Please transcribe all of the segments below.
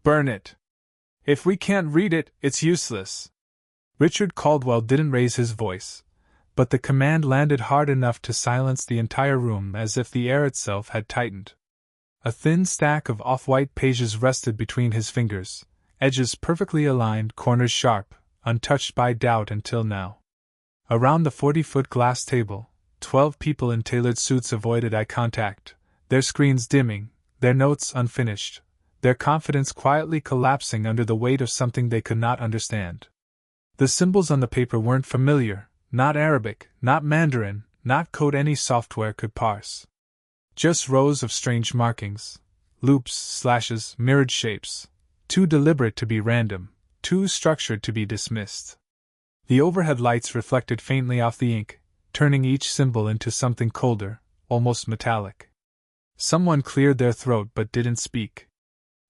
Burn it. If we can't read it, it's useless. Richard Caldwell didn't raise his voice, but the command landed hard enough to silence the entire room, as if the air itself had tightened. A thin stack of off-white pages rested between his fingers, edges perfectly aligned, corners sharp, untouched by doubt until now. Around the 40-foot glass table, 12 people in tailored suits avoided eye contact, their screens dimming, their notes unfinished, their confidence quietly collapsing under the weight of something they could not understand. The symbols on the paper weren't familiar, not Arabic, not Mandarin, not code any software could parse. Just rows of strange markings, loops, slashes, mirrored shapes, too deliberate to be random, too structured to be dismissed. The overhead lights reflected faintly off the ink, turning each symbol into something colder, almost metallic. Someone cleared their throat but didn't speak.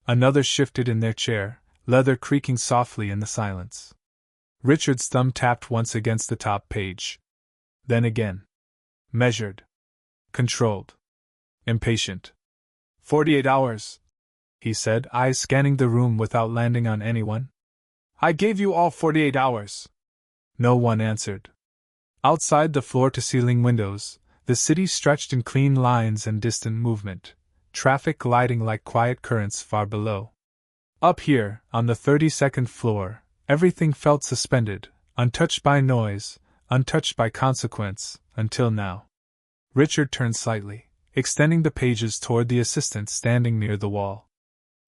Another shifted in their chair, leather creaking softly in the silence. Richard's thumb tapped once against the top page. Then again. Measured. Controlled. Impatient. 48 hours, he said, eyes scanning the room without landing on anyone. I gave you all 48 hours. No one answered. Outside the floor-to-ceiling windows, the city stretched in clean lines and distant movement, traffic gliding like quiet currents far below. Up here, on the 32nd floor, everything felt suspended, untouched by noise, untouched by consequence, until now. Richard turned slightly, extending the pages toward the assistant standing near the wall.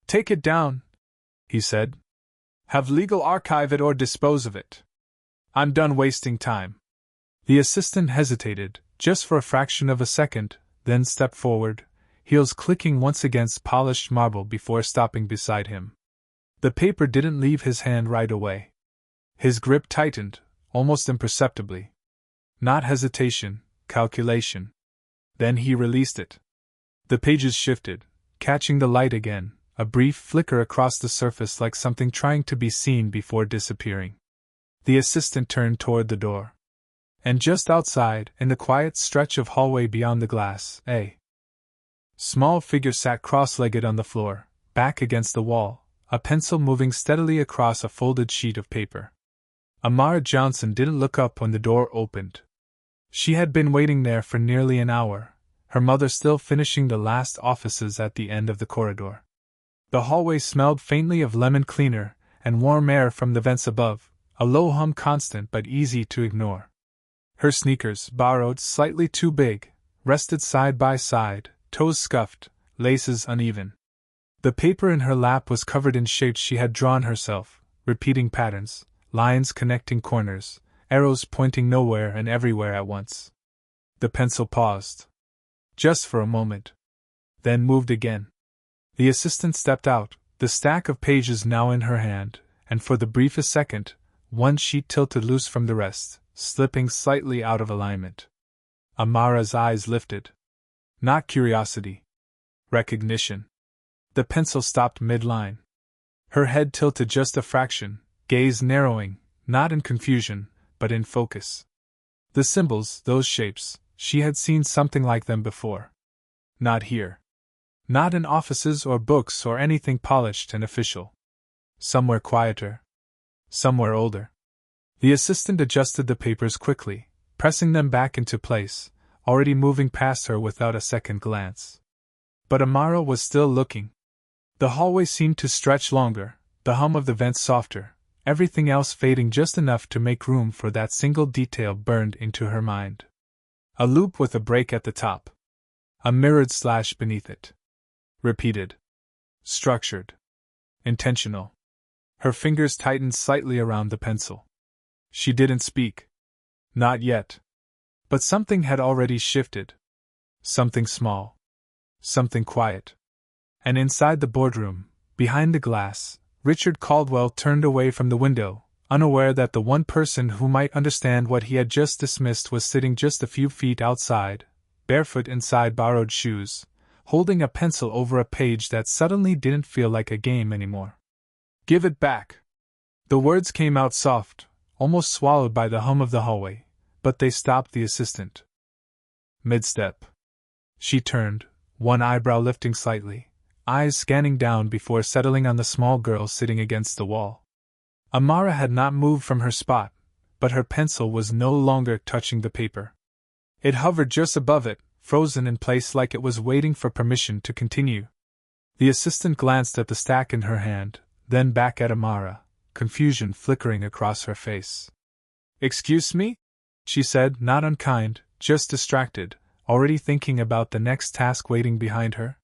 Take it down, he said. Have legal archive it or dispose of it. I'm done wasting time. The assistant hesitated, just for a fraction of a second, then stepped forward, heels clicking once against polished marble before stopping beside him. The paper didn't leave his hand right away. His grip tightened, almost imperceptibly. Not hesitation, calculation. Then he released it. The pages shifted, catching the light again, a brief flicker across the surface like something trying to be seen before disappearing. The assistant turned toward the door. And just outside, in the quiet stretch of hallway beyond the glass, a small figure sat cross-legged on the floor, back against the wall, a pencil moving steadily across a folded sheet of paper. Amara Johnson didn't look up when the door opened. She had been waiting there for nearly an hour, her mother still finishing the last offices at the end of the corridor. The hallway smelled faintly of lemon cleaner and warm air from the vents above, a low hum constant but easy to ignore. Her sneakers, borrowed, slightly too big, rested side by side, toes scuffed, laces uneven. The paper in her lap was covered in shapes she had drawn herself, repeating patterns, lines connecting corners, arrows pointing nowhere and everywhere at once. The pencil paused. Just for a moment. Then moved again. The assistant stepped out, the stack of pages now in her hand, and for the briefest second, one sheet tilted loose from the rest, slipping slightly out of alignment. Amara's eyes lifted. Not curiosity. Recognition. The pencil stopped mid-line. Her head tilted just a fraction, gaze narrowing, not in confusion, but in focus. The symbols, those shapes, she had seen something like them before. Not here. Not in offices or books or anything polished and official. Somewhere quieter. Somewhere older. The assistant adjusted the papers quickly, pressing them back into place, already moving past her without a second glance. But Amara was still looking. The hallway seemed to stretch longer, the hum of the vents softer, everything else fading just enough to make room for that single detail burned into her mind. A loop with a break at the top. A mirrored slash beneath it. Repeated. Structured. Intentional. Her fingers tightened slightly around the pencil. She didn't speak. Not yet. But something had already shifted. Something small. Something quiet. And inside the boardroom, behind the glass, Richard Caldwell turned away from the window, unaware that the one person who might understand what he had just dismissed was sitting just a few feet outside, barefoot inside borrowed shoes, holding a pencil over a page that suddenly didn't feel like a game anymore. Give it back. The words came out soft, almost swallowed by the hum of the hallway, but they stopped the assistant. Mid-step. She turned, one eyebrow lifting slightly, eyes scanning down before settling on the small girl sitting against the wall. Amara had not moved from her spot, but her pencil was no longer touching the paper. It hovered just above it, frozen in place like it was waiting for permission to continue. The assistant glanced at the stack in her hand, then back at Amara, confusion flickering across her face. "Excuse me?" she said, not unkind, just distracted, already thinking about the next task waiting behind her.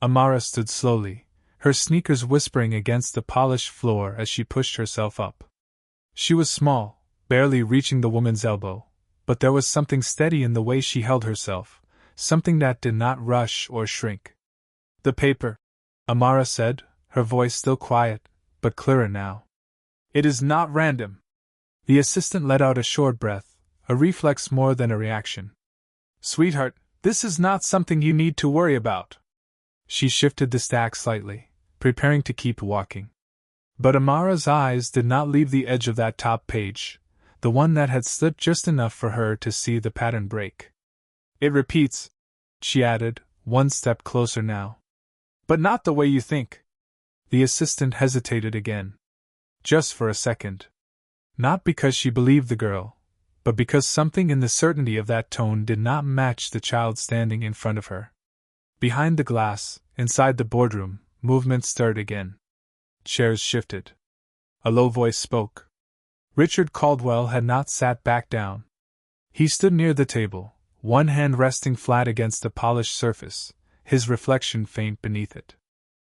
Amara stood slowly, her sneakers whispering against the polished floor as she pushed herself up. She was small, barely reaching the woman's elbow, but there was something steady in the way she held herself, something that did not rush or shrink. "The paper," Amara said, her voice still quiet, but clearer now. "It is not random." The assistant let out a short breath, a reflex more than a reaction. "Sweetheart, this is not something you need to worry about." She shifted the stack slightly, preparing to keep walking. But Amara's eyes did not leave the edge of that top page, the one that had slipped just enough for her to see the pattern break. "It repeats," she added, one step closer now. "But not the way you think." The assistant hesitated again. Just for a second. Not because she believed the girl, but because something in the certainty of that tone did not match the child standing in front of her. Behind the glass, inside the boardroom, movement stirred again. Chairs shifted. A low voice spoke. Richard Caldwell had not sat back down. He stood near the table, one hand resting flat against the polished surface, his reflection faint beneath it.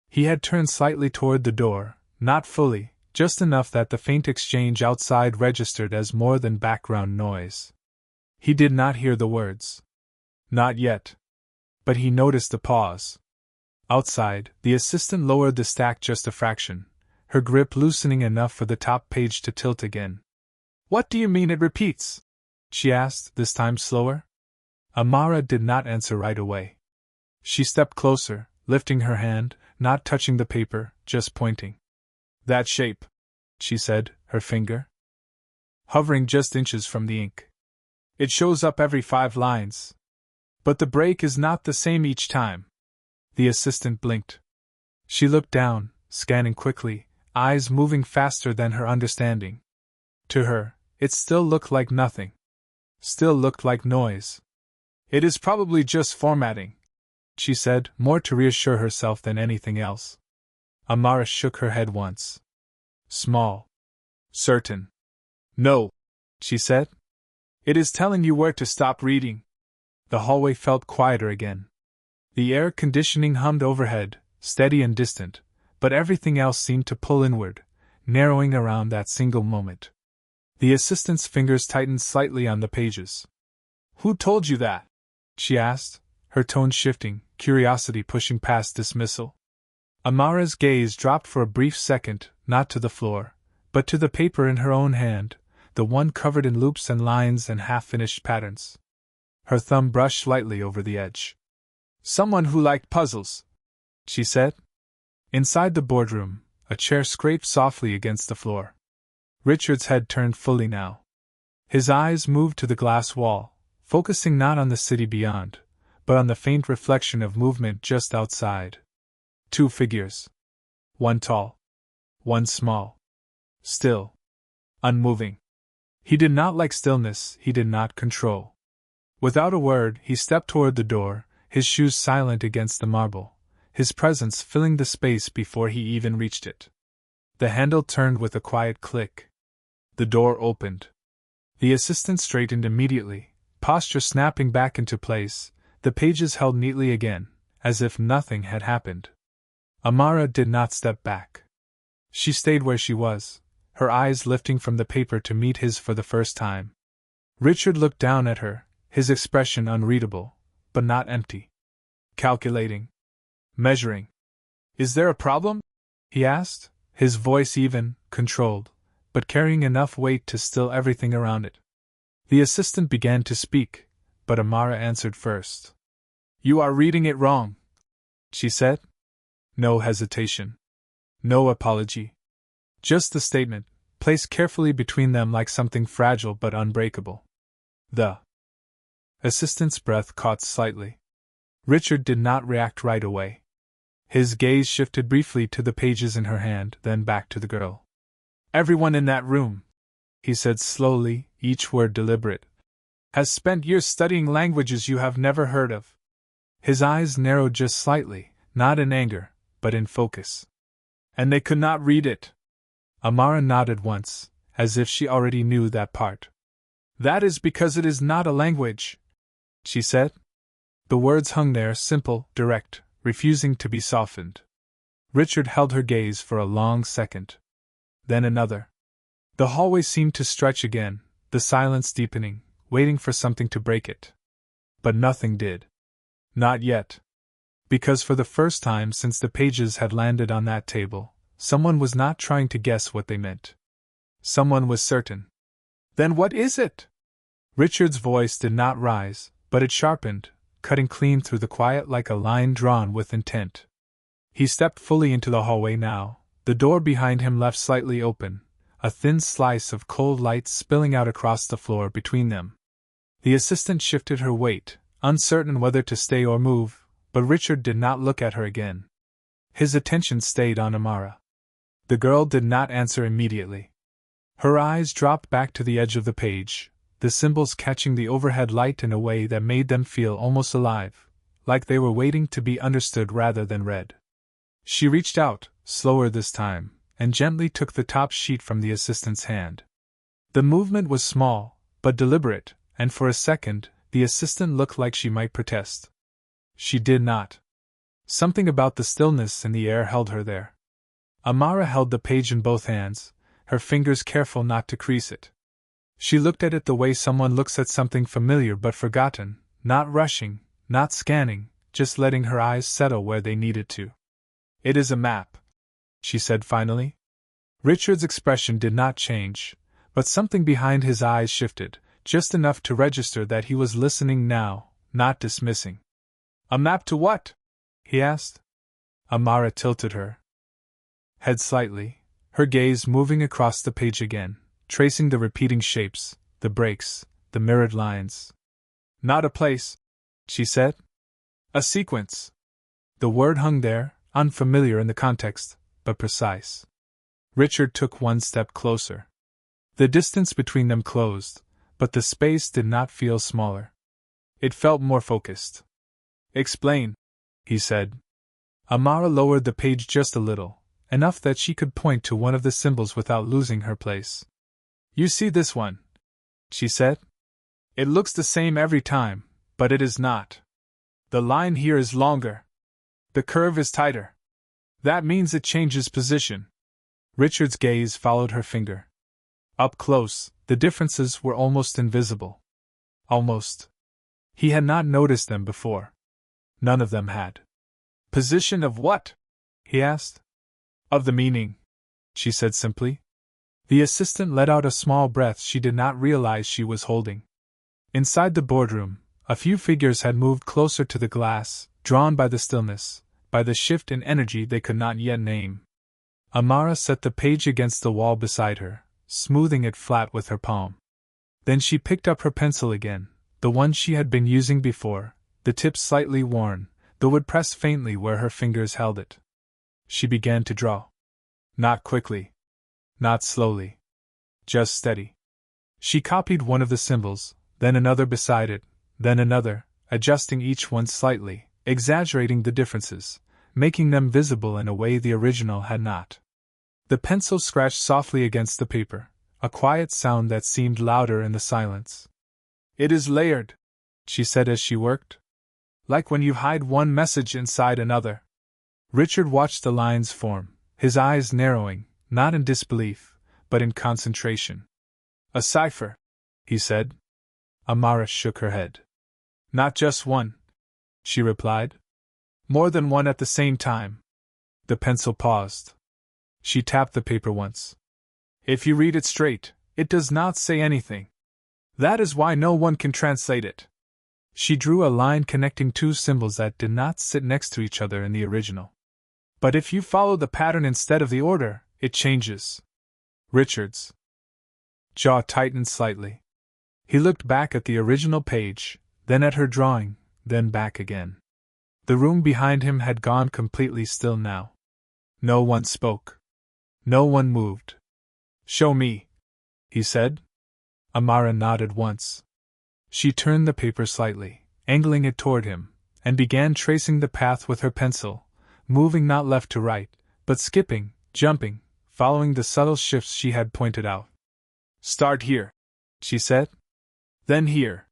He had turned slightly toward the door, not fully, just enough that the faint exchange outside registered as more than background noise. He did not hear the words. Not yet. But he noticed a pause. Outside, the assistant lowered the stack just a fraction, her grip loosening enough for the top page to tilt again. "What do you mean it repeats?" she asked, this time slower. Amara did not answer right away. She stepped closer, lifting her hand, not touching the paper, just pointing. "That shape," she said, her finger hovering just inches from the ink. "It shows up every 5 lines. But the break is not the same each time." The assistant blinked. She looked down, scanning quickly, eyes moving faster than her understanding. To her, it still looked like nothing. Still looked like noise. "It is probably just formatting," she said, more to reassure herself than anything else. Amara shook her head once. "Small. Certain." "No," she said. "It is telling you where to stop reading." The hallway felt quieter again. The air conditioning hummed overhead, steady and distant, but everything else seemed to pull inward, narrowing around that single moment. The assistant's fingers tightened slightly on the pages. "Who told you that?" she asked, her tone shifting, curiosity pushing past dismissal. Amara's gaze dropped for a brief second, not to the floor, but to the paper in her own hand, the one covered in loops and lines and half-finished patterns. Her thumb brushed lightly over the edge. "Someone who liked puzzles," she said. Inside the boardroom, a chair scraped softly against the floor. Richard's head turned fully now. His eyes moved to the glass wall, focusing not on the city beyond, but on the faint reflection of movement just outside. 2 figures. One tall. One small. Still. Unmoving. He did not like stillness, he did not control. Without a word, he stepped toward the door, his shoes silent against the marble, his presence filling the space before he even reached it. The handle turned with a quiet click. The door opened. The assistant straightened immediately, posture snapping back into place, the pages held neatly again, as if nothing had happened. Amara did not step back. She stayed where she was, her eyes lifting from the paper to meet his for the first time. Richard looked down at her, his expression unreadable, but not empty. Calculating. Measuring. "Is there a problem?" he asked, his voice even, controlled, but carrying enough weight to still everything around it. The assistant began to speak, but Amara answered first. "You are reading it wrong," she said. No hesitation. No apology. Just the statement, placed carefully between them like something fragile but unbreakable. The assistant's breath caught slightly. Richard did not react right away. His gaze shifted briefly to the pages in her hand, then back to the girl. Everyone in that room, he said slowly, each word deliberate, has spent years studying languages you have never heard of. His eyes narrowed just slightly, not in anger, but in focus. And they could not read it. Amara nodded once, as if she already knew that part. That is because it is not a language, she said. The words hung there, simple, direct, refusing to be softened. Richard held her gaze for a long second. Then another. The hallway seemed to stretch again, the silence deepening, waiting for something to break it. But nothing did. Not yet. Because for the first time since the pages had landed on that table, someone was not trying to guess what they meant. Someone was certain. Then what is it? Richard's voice did not rise, but it sharpened, cutting clean through the quiet like a line drawn with intent. He stepped fully into the hallway now, the door behind him left slightly open, a thin slice of cold light spilling out across the floor between them. The assistant shifted her weight, uncertain whether to stay or move, but Richard did not look at her again. His attention stayed on Amara. The girl did not answer immediately. Her eyes dropped back to the edge of the page, the symbols catching the overhead light in a way that made them feel almost alive, like they were waiting to be understood rather than read. She reached out, slower this time, and gently took the top sheet from the assistant's hand. The movement was small, but deliberate, and for a second, the assistant looked like she might protest. She did not. Something about the stillness in the air held her there. Amara held the page in both hands, her fingers careful not to crease it. She looked at it the way someone looks at something familiar but forgotten, not rushing, not scanning, just letting her eyes settle where they needed to. It is a map, she said finally. Richard's expression did not change, but something behind his eyes shifted, just enough to register that he was listening now, not dismissing. A map to what? He asked. Amara tilted her head slightly, her gaze moving across the page again, tracing the repeating shapes, the breaks, the mirrored lines. Not a place, she said. A sequence. The word hung there, unfamiliar in the context, but precise. Richard took one step closer. The distance between them closed, but the space did not feel smaller. It felt more focused. Explain, he said. Amara lowered the page just a little, enough that she could point to one of the symbols without losing her place. You see this one, she said. It looks the same every time, but it is not. The line here is longer. The curve is tighter. That means it changes position. Richard's gaze followed her finger. Up close, the differences were almost invisible. Almost. He had not noticed them before. None of them had. Position of what? He asked. Of the meaning, she said simply. The assistant let out a small breath she did not realize she was holding. Inside the boardroom, a few figures had moved closer to the glass, drawn by the stillness, by the shift in energy they could not yet name. Amara set the page against the wall beside her, smoothing it flat with her palm. Then she picked up her pencil again, the one she had been using before, the tip slightly worn, though it pressed faintly where her fingers held it. She began to draw. Not quickly. Not slowly. Just steady. She copied one of the symbols, then another beside it, then another, adjusting each one slightly, exaggerating the differences, making them visible in a way the original had not. The pencil scratched softly against the paper, a quiet sound that seemed louder in the silence. It is layered, she said as she worked. Like when you hide one message inside another. Richard watched the lines form, his eyes narrowing, not in disbelief, but in concentration. A cipher, he said. Amara shook her head. Not just one, she replied. More than one at the same time. The pencil paused. She tapped the paper once. If you read it straight, it does not say anything. That is why no one can translate it. She drew a line connecting two symbols that did not sit next to each other in the original. But if you follow the pattern instead of the order, it changes. Richard's jaw tightened slightly. He looked back at the original page, then at her drawing, then back again. The room behind him had gone completely still now. No one spoke. No one moved. "Show me," he said. Amara nodded once. She turned the paper slightly, angling it toward him, and began tracing the path with her pencil, moving not left to right, but skipping, jumping, following the subtle shifts she had pointed out. "Start here," she said. "Then here.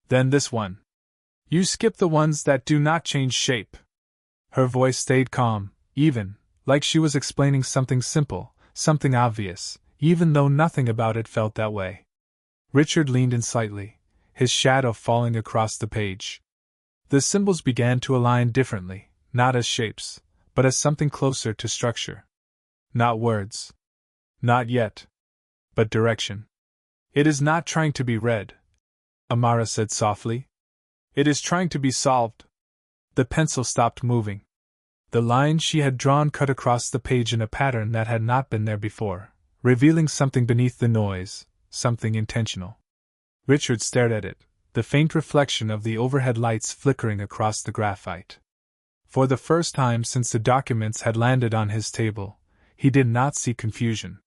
Then this one. You skip the ones that do not change shape." Her voice stayed calm, even, like she was explaining something simple, something obvious, even though nothing about it felt that way. Richard leaned in slightly, his shadow falling across the page. The symbols began to align differently, not as shapes, but as something closer to structure. Not words. Not yet. But direction. "It is not trying to be read," Amara said softly. "It is trying to be solved." The pencil stopped moving. The lines she had drawn cut across the page in a pattern that had not been there before, revealing something beneath the noise, something intentional. Richard stared at it, the faint reflection of the overhead lights flickering across the graphite. For the first time since the documents had landed on his table, he did not see confusion.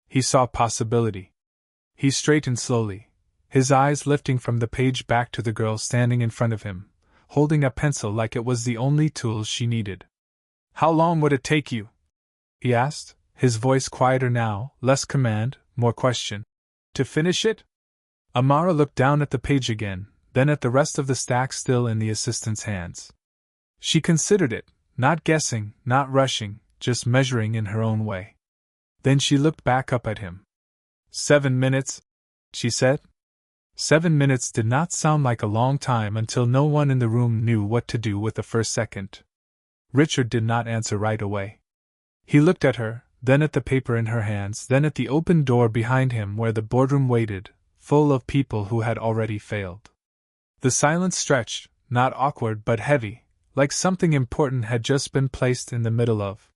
He saw possibility. He straightened slowly, his eyes lifting from the page back to the girl standing in front of him, holding a pencil like it was the only tool she needed. "How long would it take you?" he asked, his voice quieter now, less command, more question. "To finish it?" Amara looked down at the page again, then at the rest of the stack still in the assistant's hands. She considered it, not guessing, not rushing, just measuring in her own way. Then she looked back up at him. 7 minutes, she said. 7 minutes did not sound like a long time until no one in the room knew what to do with the first second. Richard did not answer right away. He looked at her, then at the paper in her hands, then at the open door behind him where the boardroom waited, full of people who had already failed. The silence stretched, not awkward but heavy, like something important had just been placed in the middle of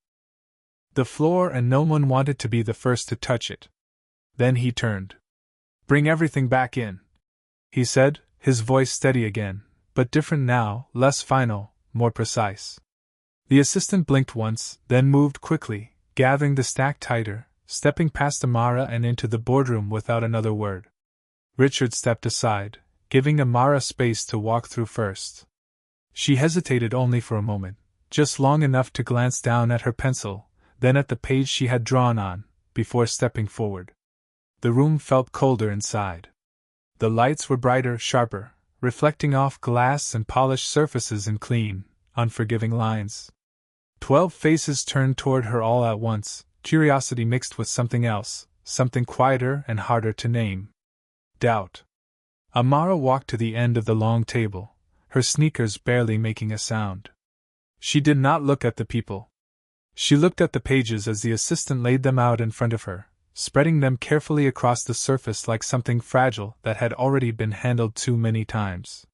the floor and no one wanted to be the first to touch it. Then he turned. "Bring everything back in," he said, his voice steady again, but different now, less final, more precise. The assistant blinked once, then moved quickly, gathering the stack tighter, stepping past Amara and into the boardroom without another word. Richard stepped aside, giving Amara space to walk through first. She hesitated only for a moment, just long enough to glance down at her pencil, then at the page she had drawn on, before stepping forward. The room felt colder inside. The lights were brighter, sharper, reflecting off glass and polished surfaces in clean, unforgiving lines. 12 faces turned toward her all at once, curiosity mixed with something else, something quieter and harder to name. Doubt. Amara walked to the end of the long table, her sneakers barely making a sound. She did not look at the people. She looked at the pages as the assistant laid them out in front of her, spreading them carefully across the surface like something fragile that had already been handled too many times.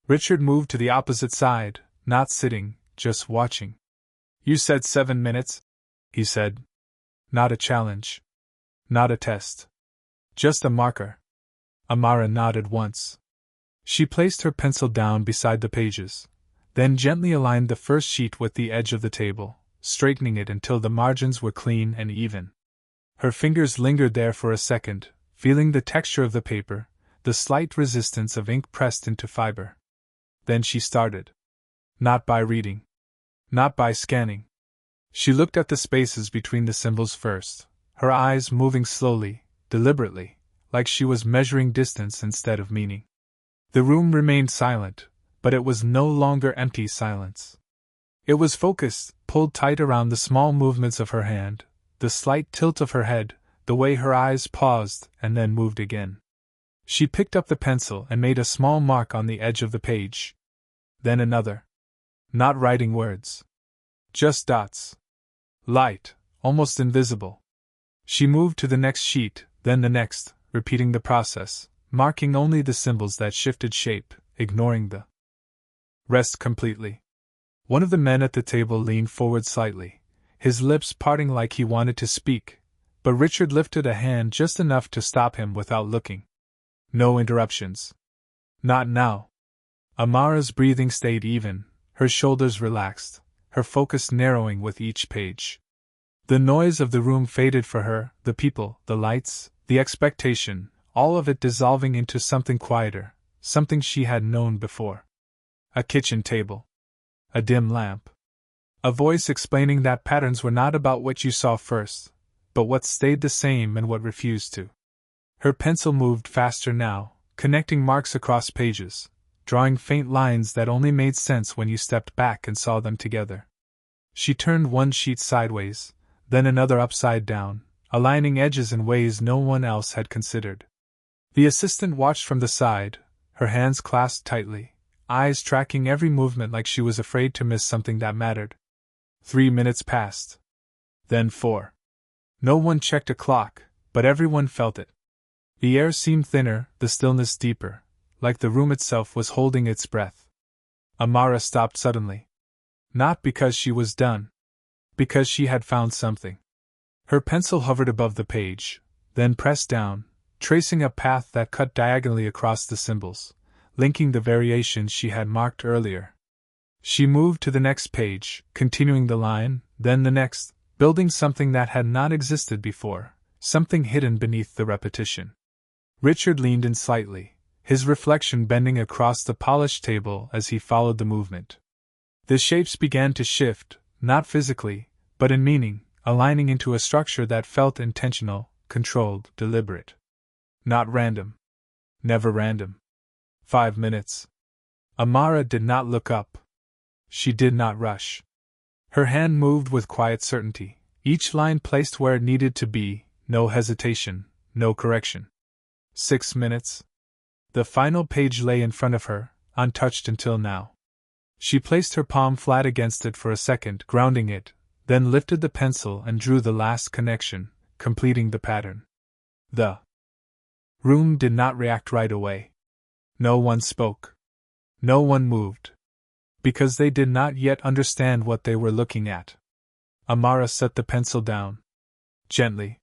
Richard moved to the opposite side, not sitting, just watching. "You said 7 minutes," he said. Not a challenge. Not a test. Just a marker. Amara nodded once. She placed her pencil down beside the pages, then gently aligned the first sheet with the edge of the table, straightening it until the margins were clean and even. Her fingers lingered there for a second, feeling the texture of the paper, the slight resistance of ink pressed into fiber. Then she started. Not by reading. Not by scanning. She looked at the spaces between the symbols first, her eyes moving slowly, deliberately, like she was measuring distance instead of meaning. The room remained silent, but it was no longer empty silence. It was focused, pulled tight around the small movements of her hand, the slight tilt of her head, the way her eyes paused and then moved again. She picked up the pencil and made a small mark on the edge of the page. Then another. Not writing words. Just dots. Light, almost invisible. She moved to the next sheet, then the next, repeating the process, marking only the symbols that shifted shape, ignoring the rest completely. One of the men at the table leaned forward slightly, his lips parting like he wanted to speak, but Richard lifted a hand just enough to stop him without looking. No interruptions. Not now. Amara's breathing stayed even, Her shoulders relaxed, her focus narrowing with each page. The noise of the room faded for her, the people, the lights, the expectation, all of it dissolving into something quieter, something she had known before. A kitchen table. A dim lamp. A voice explaining that patterns were not about what you saw first, but what stayed the same and what refused to. Her pencil moved faster now, connecting marks across pages, drawing faint lines that only made sense when you stepped back and saw them together. She turned one sheet sideways, then another upside down, aligning edges in ways no one else had considered. The assistant watched from the side, her hands clasped tightly, eyes tracking every movement like she was afraid to miss something that mattered. 3 minutes passed. Then 4. No one checked a clock, but everyone felt it. The air seemed thinner, the stillness deeper, like the room itself was holding its breath. Amara stopped suddenly. Not because she was done. Because she had found something. Her pencil hovered above the page, then pressed down, tracing a path that cut diagonally across the symbols, linking the variations she had marked earlier. She moved to the next page, continuing the line, then the next, building something that had not existed before, something hidden beneath the repetition. Richard leaned in slightly, his reflection bending across the polished table as he followed the movement. The shapes began to shift, not physically, but in meaning, aligning into a structure that felt intentional, controlled, deliberate. Not random. Never random. 5 minutes. Amara did not look up. She did not rush. Her hand moved with quiet certainty, each line placed where it needed to be, no hesitation, no correction. 6 minutes. The final page lay in front of her, untouched until now. She placed her palm flat against it for a second, grounding it, then lifted the pencil and drew the last connection, completing the pattern. The room did not react right away. No one spoke. No one moved. Because they did not yet understand what they were looking at. Amara set the pencil down. Gently.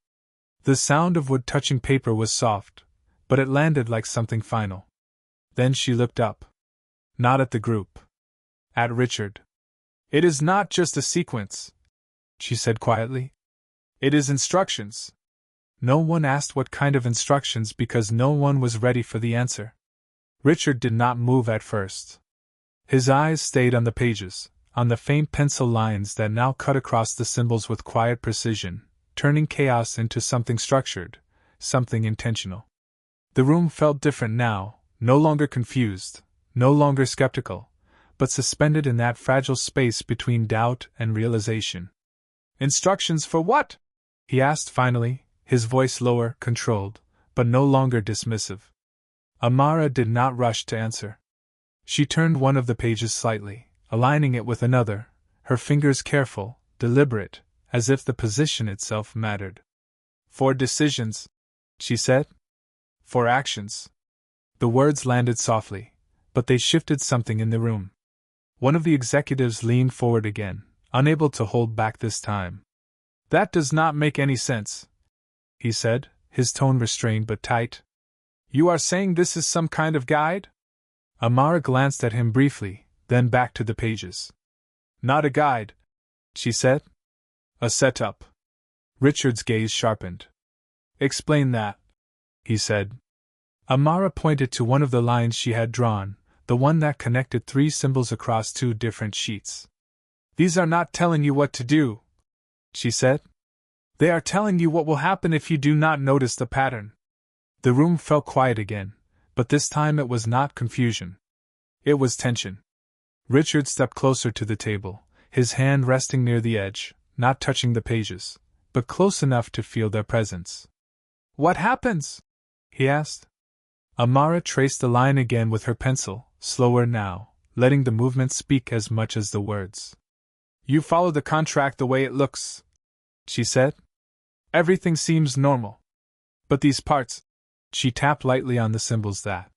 The sound of wood touching paper was soft, but it landed like something final. Then she looked up. Not at the group. At Richard. It is not just a sequence, she said quietly. It is instructions. No one asked what kind of instructions because no one was ready for the answer. Richard did not move at first. His eyes stayed on the pages, on the faint pencil lines that now cut across the symbols with quiet precision, turning chaos into something structured, something intentional. The room felt different now, no longer confused, no longer skeptical, but suspended in that fragile space between doubt and realization. Instructions for what? He asked finally, his voice lower, controlled, but no longer dismissive. Amara did not rush to answer. She turned one of the pages slightly, aligning it with another, her fingers careful, deliberate, as if the position itself mattered. For decisions, she said. For actions. The words landed softly, but they shifted something in the room. One of the executives leaned forward again, unable to hold back this time. That does not make any sense, he said, his tone restrained but tight. You are saying this is some kind of guide? Amara glanced at him briefly, then back to the pages. Not a guide, she said. A setup. Richard's gaze sharpened. Explain that, he said. Amara pointed to one of the lines she had drawn, the one that connected 3 symbols across 2 different sheets. These are not telling you what to do, she said. They are telling you what will happen if you do not notice the pattern. The room felt quiet again, but this time it was not confusion. It was tension. Richard stepped closer to the table, his hand resting near the edge, not touching the pages, but close enough to feel their presence. What happens? He asked. Amara traced the line again with her pencil, slower now, letting the movement speak as much as the words. You follow the contract the way it looks, she said. Everything seems normal. But these parts, she tapped lightly on the symbols that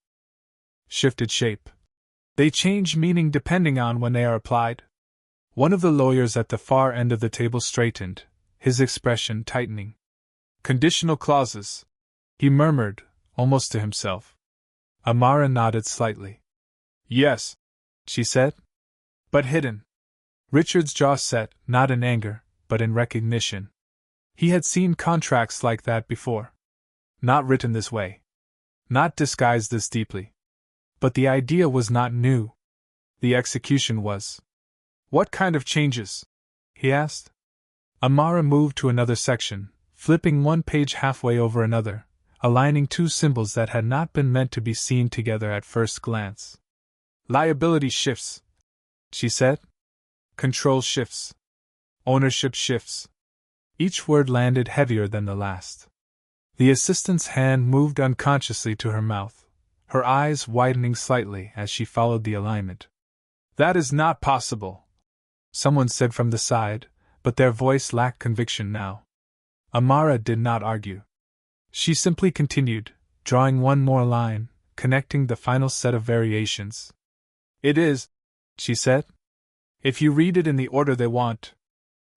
shifted shape. They change meaning depending on when they are applied. One of the lawyers at the far end of the table straightened, his expression tightening. Conditional clauses, he murmured, almost to himself. Amara nodded slightly. Yes, she said. But hidden. Richard's jaw set, not in anger, but in recognition. He had seen contracts like that before. Not written this way. Not disguised this deeply. But the idea was not new. The execution was. What kind of changes? He asked. Amara moved to another section, flipping one page halfway over another, aligning two symbols that had not been meant to be seen together at first glance. Liability shifts, she said. Control shifts. Ownership shifts. Each word landed heavier than the last. The assistant's hand moved unconsciously to her mouth, her eyes widening slightly as she followed the alignment. That is not possible, someone said from the side, but their voice lacked conviction now. Amara did not argue. She simply continued, drawing one more line, connecting the final set of variations. It is, she said. If you read it in the order they want.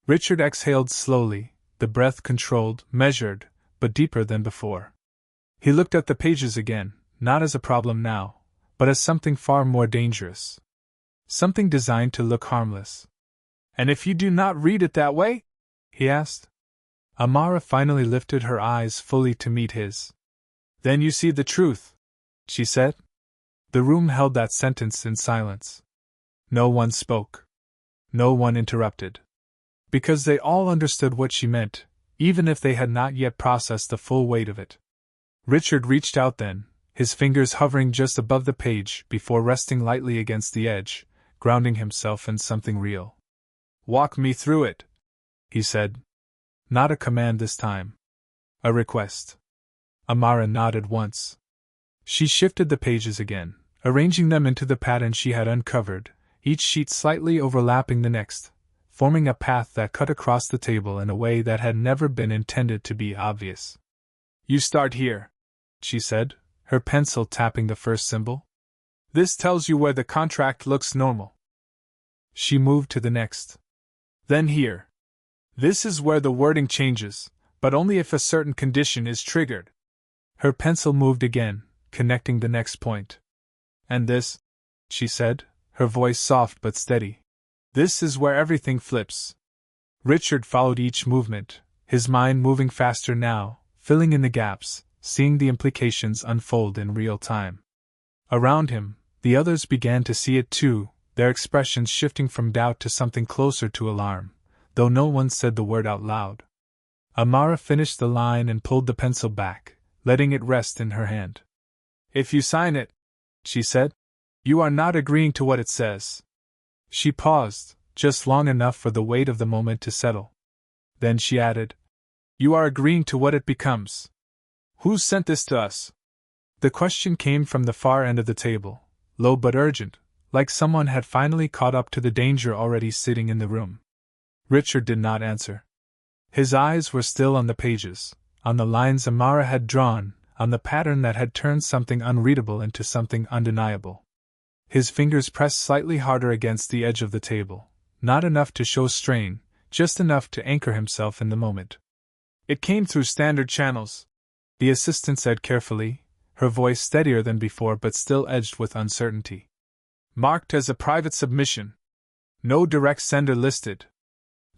Richard exhaled slowly, the breath controlled, measured, but deeper than before. He looked at the pages again, not as a problem now, but as something far more dangerous. Something designed to look harmless. And if you do not read it that way? He asked. Amara finally lifted her eyes fully to meet his. Then you see the truth, she said. The room held that sentence in silence. No one spoke. No one interrupted. Because they all understood what she meant, even if they had not yet processed the full weight of it. Richard reached out then, his fingers hovering just above the page before resting lightly against the edge, grounding himself in something real. Walk me through it, he said. Not a command this time. A request. Amara nodded once. She shifted the pages again, arranging them into the pattern she had uncovered, each sheet slightly overlapping the next, forming a path that cut across the table in a way that had never been intended to be obvious. You start here, she said, her pencil tapping the first symbol. This tells you where the contract looks normal. She moved to the next. Then here. This is where the wording changes, but only if a certain condition is triggered. Her pencil moved again, connecting the next point. And this, she said, her voice soft but steady. This is where everything flips. Richard followed each movement, his mind moving faster now, filling in the gaps, seeing the implications unfold in real time. Around him, the others began to see it too, their expressions shifting from doubt to something closer to alarm, though no one said the word out loud. Amara finished the line and pulled the pencil back, letting it rest in her hand. If you sign it, she said, you are not agreeing to what it says. She paused, just long enough for the weight of the moment to settle. Then she added, you are agreeing to what it becomes. Who sent this to us? The question came from the far end of the table, low but urgent, like someone had finally caught up to the danger already sitting in the room. Richard did not answer. His eyes were still on the pages, on the lines Amara had drawn, on the pattern that had turned something unreadable into something undeniable. His fingers pressed slightly harder against the edge of the table, not enough to show strain, just enough to anchor himself in the moment. It came through standard channels, the assistant said carefully, her voice steadier than before but still edged with uncertainty. Marked as a private submission. No direct sender listed.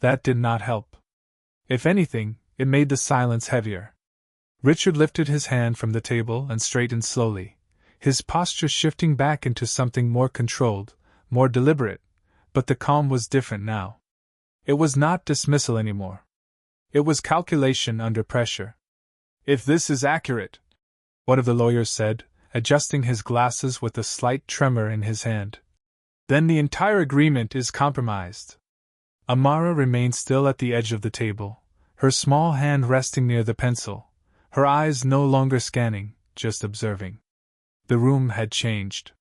That did not help. If anything, it made the silence heavier. Richard lifted his hand from the table and straightened slowly, his posture shifting back into something more controlled, more deliberate, but the calm was different now. It was not dismissal anymore. It was calculation under pressure. If this is accurate, one of the lawyers said, adjusting his glasses with a slight tremor in his hand, then the entire agreement is compromised. Amara remained still at the edge of the table, her small hand resting near the pencil, her eyes no longer scanning, just observing. The room had changed.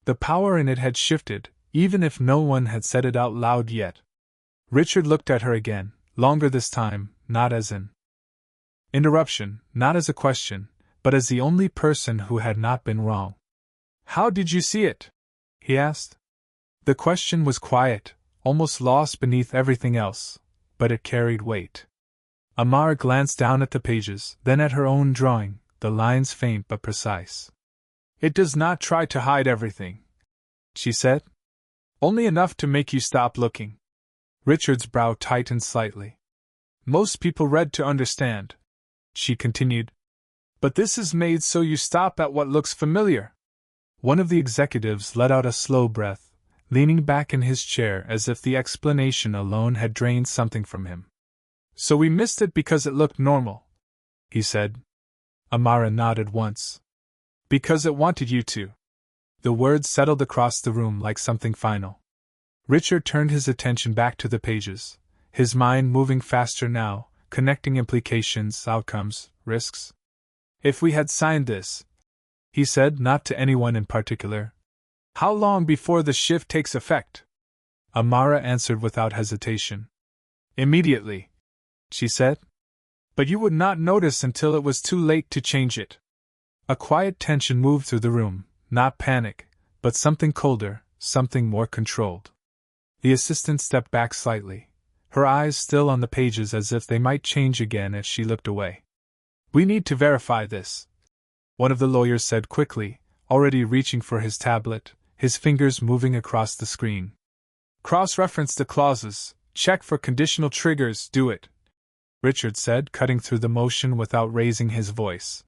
The power in it had shifted, even if no one had said it out loud yet. Richard looked at her again, longer this time, not as an interruption, not as a question, but as the only person who had not been wrong. How did you see it? He asked. The question was quiet, almost lost beneath everything else, but it carried weight. Amara glanced down at the pages, then at her own drawing, the lines faint but precise. It does not try to hide everything, she said. Only enough to make you stop looking. Richard's brow tightened slightly. Most people read to understand, she continued. But this is made so you stop at what looks familiar. One of the executives let out a slow breath, leaning back in his chair as if the explanation alone had drained something from him. So we missed it because it looked normal, he said. Amara nodded once. Because it wanted you to. The words settled across the room like something final. Richard turned his attention back to the pages, his mind moving faster now, connecting implications, outcomes, risks. If we had signed this, he said, not to anyone in particular. How long before the shift takes effect? Amara answered without hesitation. Immediately, she said. But you would not notice until it was too late to change it. A quiet tension moved through the room, not panic, but something colder, something more controlled. The assistant stepped back slightly, her eyes still on the pages as if they might change again as she looked away. We need to verify this, one of the lawyers said quickly, already reaching for his tablet, his fingers moving across the screen. Cross-reference the clauses, check for conditional triggers, do it, Richard said, cutting through the motion without raising his voice.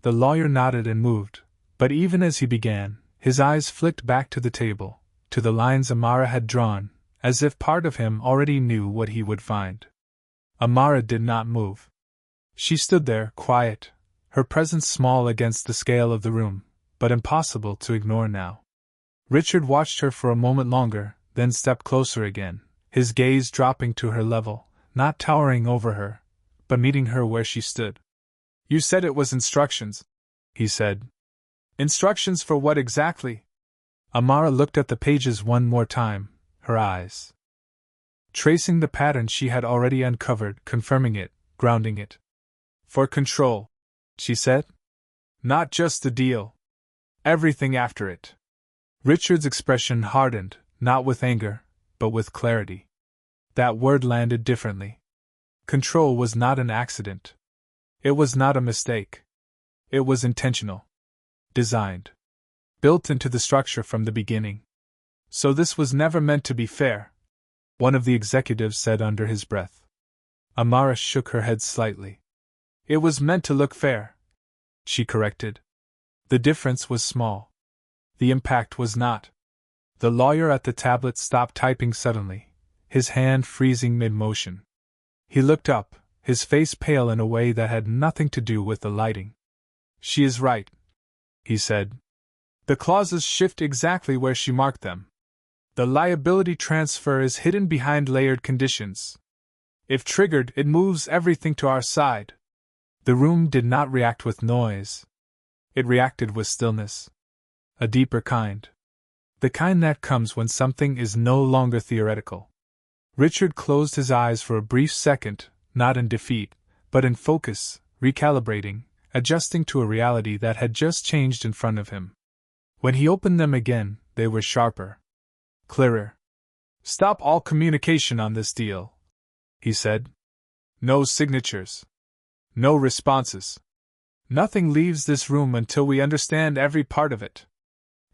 The lawyer nodded and moved, but even as he began, his eyes flicked back to the table, to the lines Amara had drawn, as if part of him already knew what he would find. Amara did not move. She stood there, quiet, her presence small against the scale of the room, but impossible to ignore now. Richard watched her for a moment longer, then stepped closer again, his gaze dropping to her level, not towering over her, but meeting her where she stood. You said it was instructions, he said. Instructions for what exactly? Amara looked at the pages one more time, her eyes tracing the pattern she had already uncovered, confirming it, grounding it. For control, she said. Not just the deal. Everything after it. Richard's expression hardened, not with anger, but with clarity. That word landed differently. Control was not an accident. It was not a mistake. It was intentional. Designed. Built into the structure from the beginning. So this was never meant to be fair, one of the executives said under his breath. Amara shook her head slightly. It was meant to look fair, she corrected. The difference was small. The impact was not. The lawyer at the tablet stopped typing suddenly, his hand freezing mid-motion. He looked up, his face pale in a way that had nothing to do with the lighting. She is right, he said. The clauses shift exactly where she marked them. The liability transfer is hidden behind layered conditions. If triggered, it moves everything to our side. The room did not react with noise. It reacted with stillness. A deeper kind. The kind that comes when something is no longer theoretical. Richard closed his eyes for a brief second, not in defeat, but in focus, recalibrating, adjusting to a reality that had just changed in front of him. When he opened them again, they were sharper. Clearer. Stop all communication on this deal, he said. No signatures. No responses. Nothing leaves this room until we understand every part of it.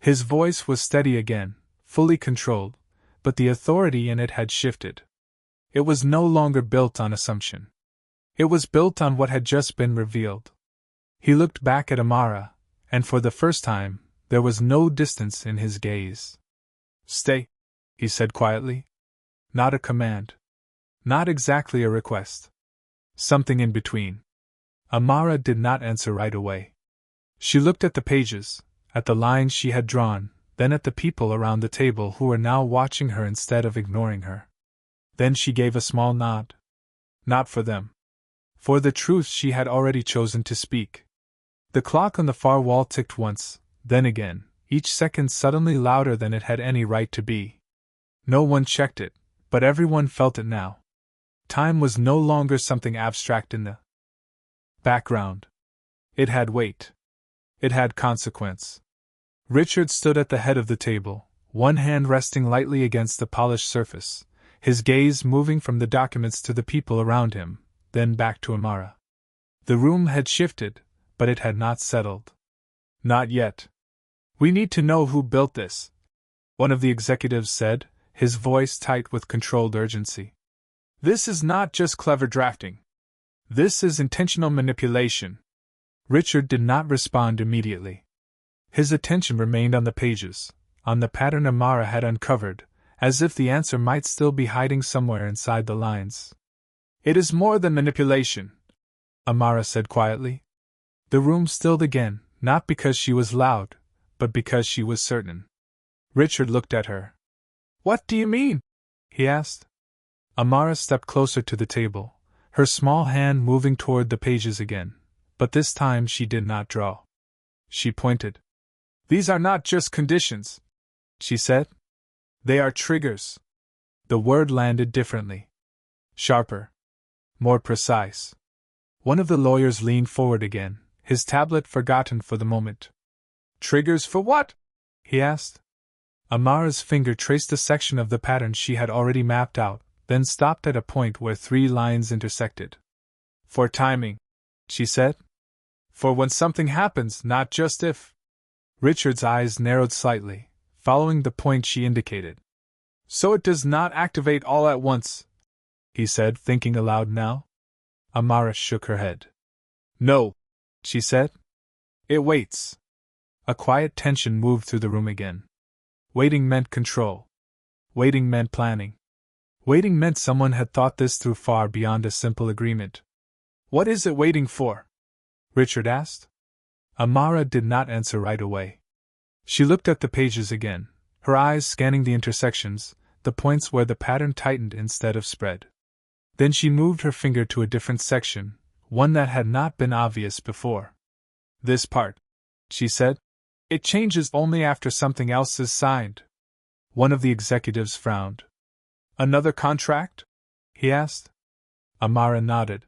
His voice was steady again, fully controlled, but the authority in it had shifted. It was no longer built on assumption. It was built on what had just been revealed. He looked back at Amara, and for the first time, there was no distance in his gaze. Stay, he said quietly. Not a command. Not exactly a request. Something in between. Amara did not answer right away. She looked at the pages, at the lines she had drawn, then at the people around the table who were now watching her instead of ignoring her. Then she gave a small nod. Not for them. For the truth she had already chosen to speak. The clock on the far wall ticked once, then again, each second suddenly louder than it had any right to be. No one checked it, but everyone felt it now. Time was no longer something abstract in the background. It had weight. It had consequence. Richard stood at the head of the table, one hand resting lightly against the polished surface, his gaze moving from the documents to the people around him, then back to Amara. The room had shifted, but it had not settled. Not yet. We need to know who built this, one of the executives said, his voice tight with controlled urgency. This is not just clever drafting. This is intentional manipulation. Richard did not respond immediately. His attention remained on the pages, on the pattern Amara had uncovered, as if the answer might still be hiding somewhere inside the lines. It is more than manipulation, Amara said quietly. The room stilled again, not because she was loud, but because she was certain. Richard looked at her. What do you mean? He asked. Amara stepped closer to the table, her small hand moving toward the pages again, but this time she did not draw. She pointed. These are not just conditions, she said. They are triggers. The word landed differently. Sharper. More precise. One of the lawyers leaned forward again, his tablet forgotten for the moment. Triggers for what? He asked. Amara's finger traced a section of the pattern she had already mapped out, then stopped at a point where 3 lines intersected. For timing, she said. For when something happens, not just if. Richard's eyes narrowed slightly, following the point she indicated. So it does not activate all at once, he said, thinking aloud now. Amara shook her head. No, she said. It waits. A quiet tension moved through the room again. Waiting meant control. Waiting meant planning. Waiting meant someone had thought this through far beyond a simple agreement. What is it waiting for? Richard asked. Amara did not answer right away. She looked at the pages again, her eyes scanning the intersections, the points where the pattern tightened instead of spread. Then she moved her finger to a different section, one that had not been obvious before. This part, she said. It changes only after something else is signed. One of the executives frowned. Another contract? He asked. Amara nodded.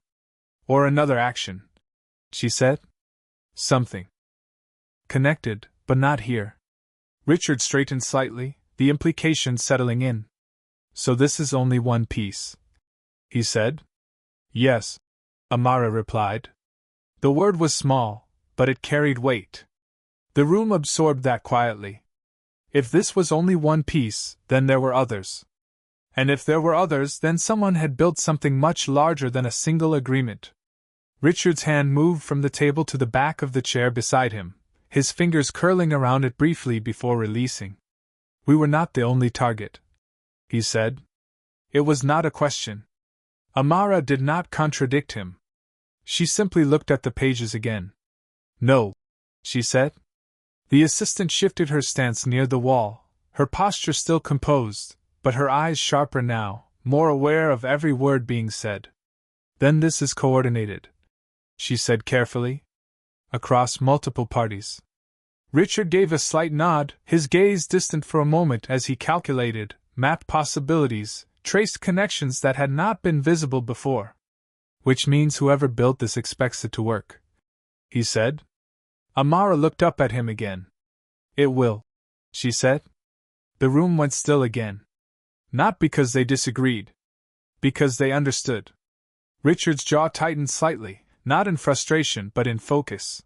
Or another action, she said. Something. Connected, but not here. Richard straightened slightly, the implication settling in. So this is only one piece, he said. Yes, Amara replied. The word was small, but it carried weight. The room absorbed that quietly. If this was only one piece, then there were others. And if there were others, then someone had built something much larger than a single agreement. Richard's hand moved from the table to the back of the chair beside him, his fingers curling around it briefly before releasing. We were not the only target, he said. It was not a question. Amara did not contradict him. She simply looked at the pages again. No, she said. The assistant shifted her stance near the wall, her posture still composed, but her eyes sharper now, more aware of every word being said. Then this is coordinated, she said carefully. Across multiple parties. Richard gave a slight nod, his gaze distant for a moment as he calculated, mapped possibilities, traced connections that had not been visible before. Which means whoever built this expects it to work, he said. Amara looked up at him again. It will, she said. The room went still again. Not because they disagreed. Because they understood. Richard's jaw tightened slightly, not in frustration but in focus.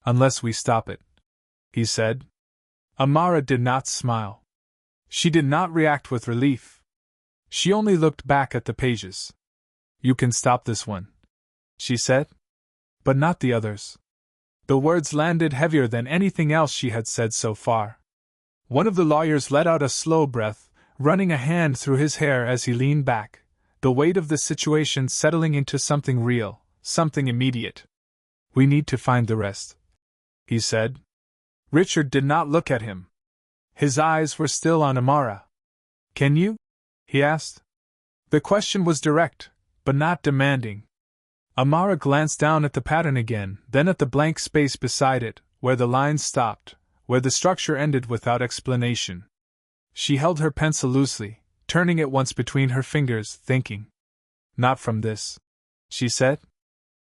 Unless we stop it, he said. Amara did not smile. She did not react with relief. She only looked back at the pages. You can stop this one, she said. But not the others. The words landed heavier than anything else she had said so far. One of the lawyers let out a slow breath, running a hand through his hair as he leaned back, the weight of the situation settling into something real, something immediate. We need to find the rest, he said. Richard did not look at him. His eyes were still on Amara. Can you? He asked. The question was direct, but not demanding. Amara glanced down at the pattern again, then at the blank space beside it, where the lines stopped, where the structure ended without explanation. She held her pencil loosely, turning it once between her fingers, thinking. Not from this, she said.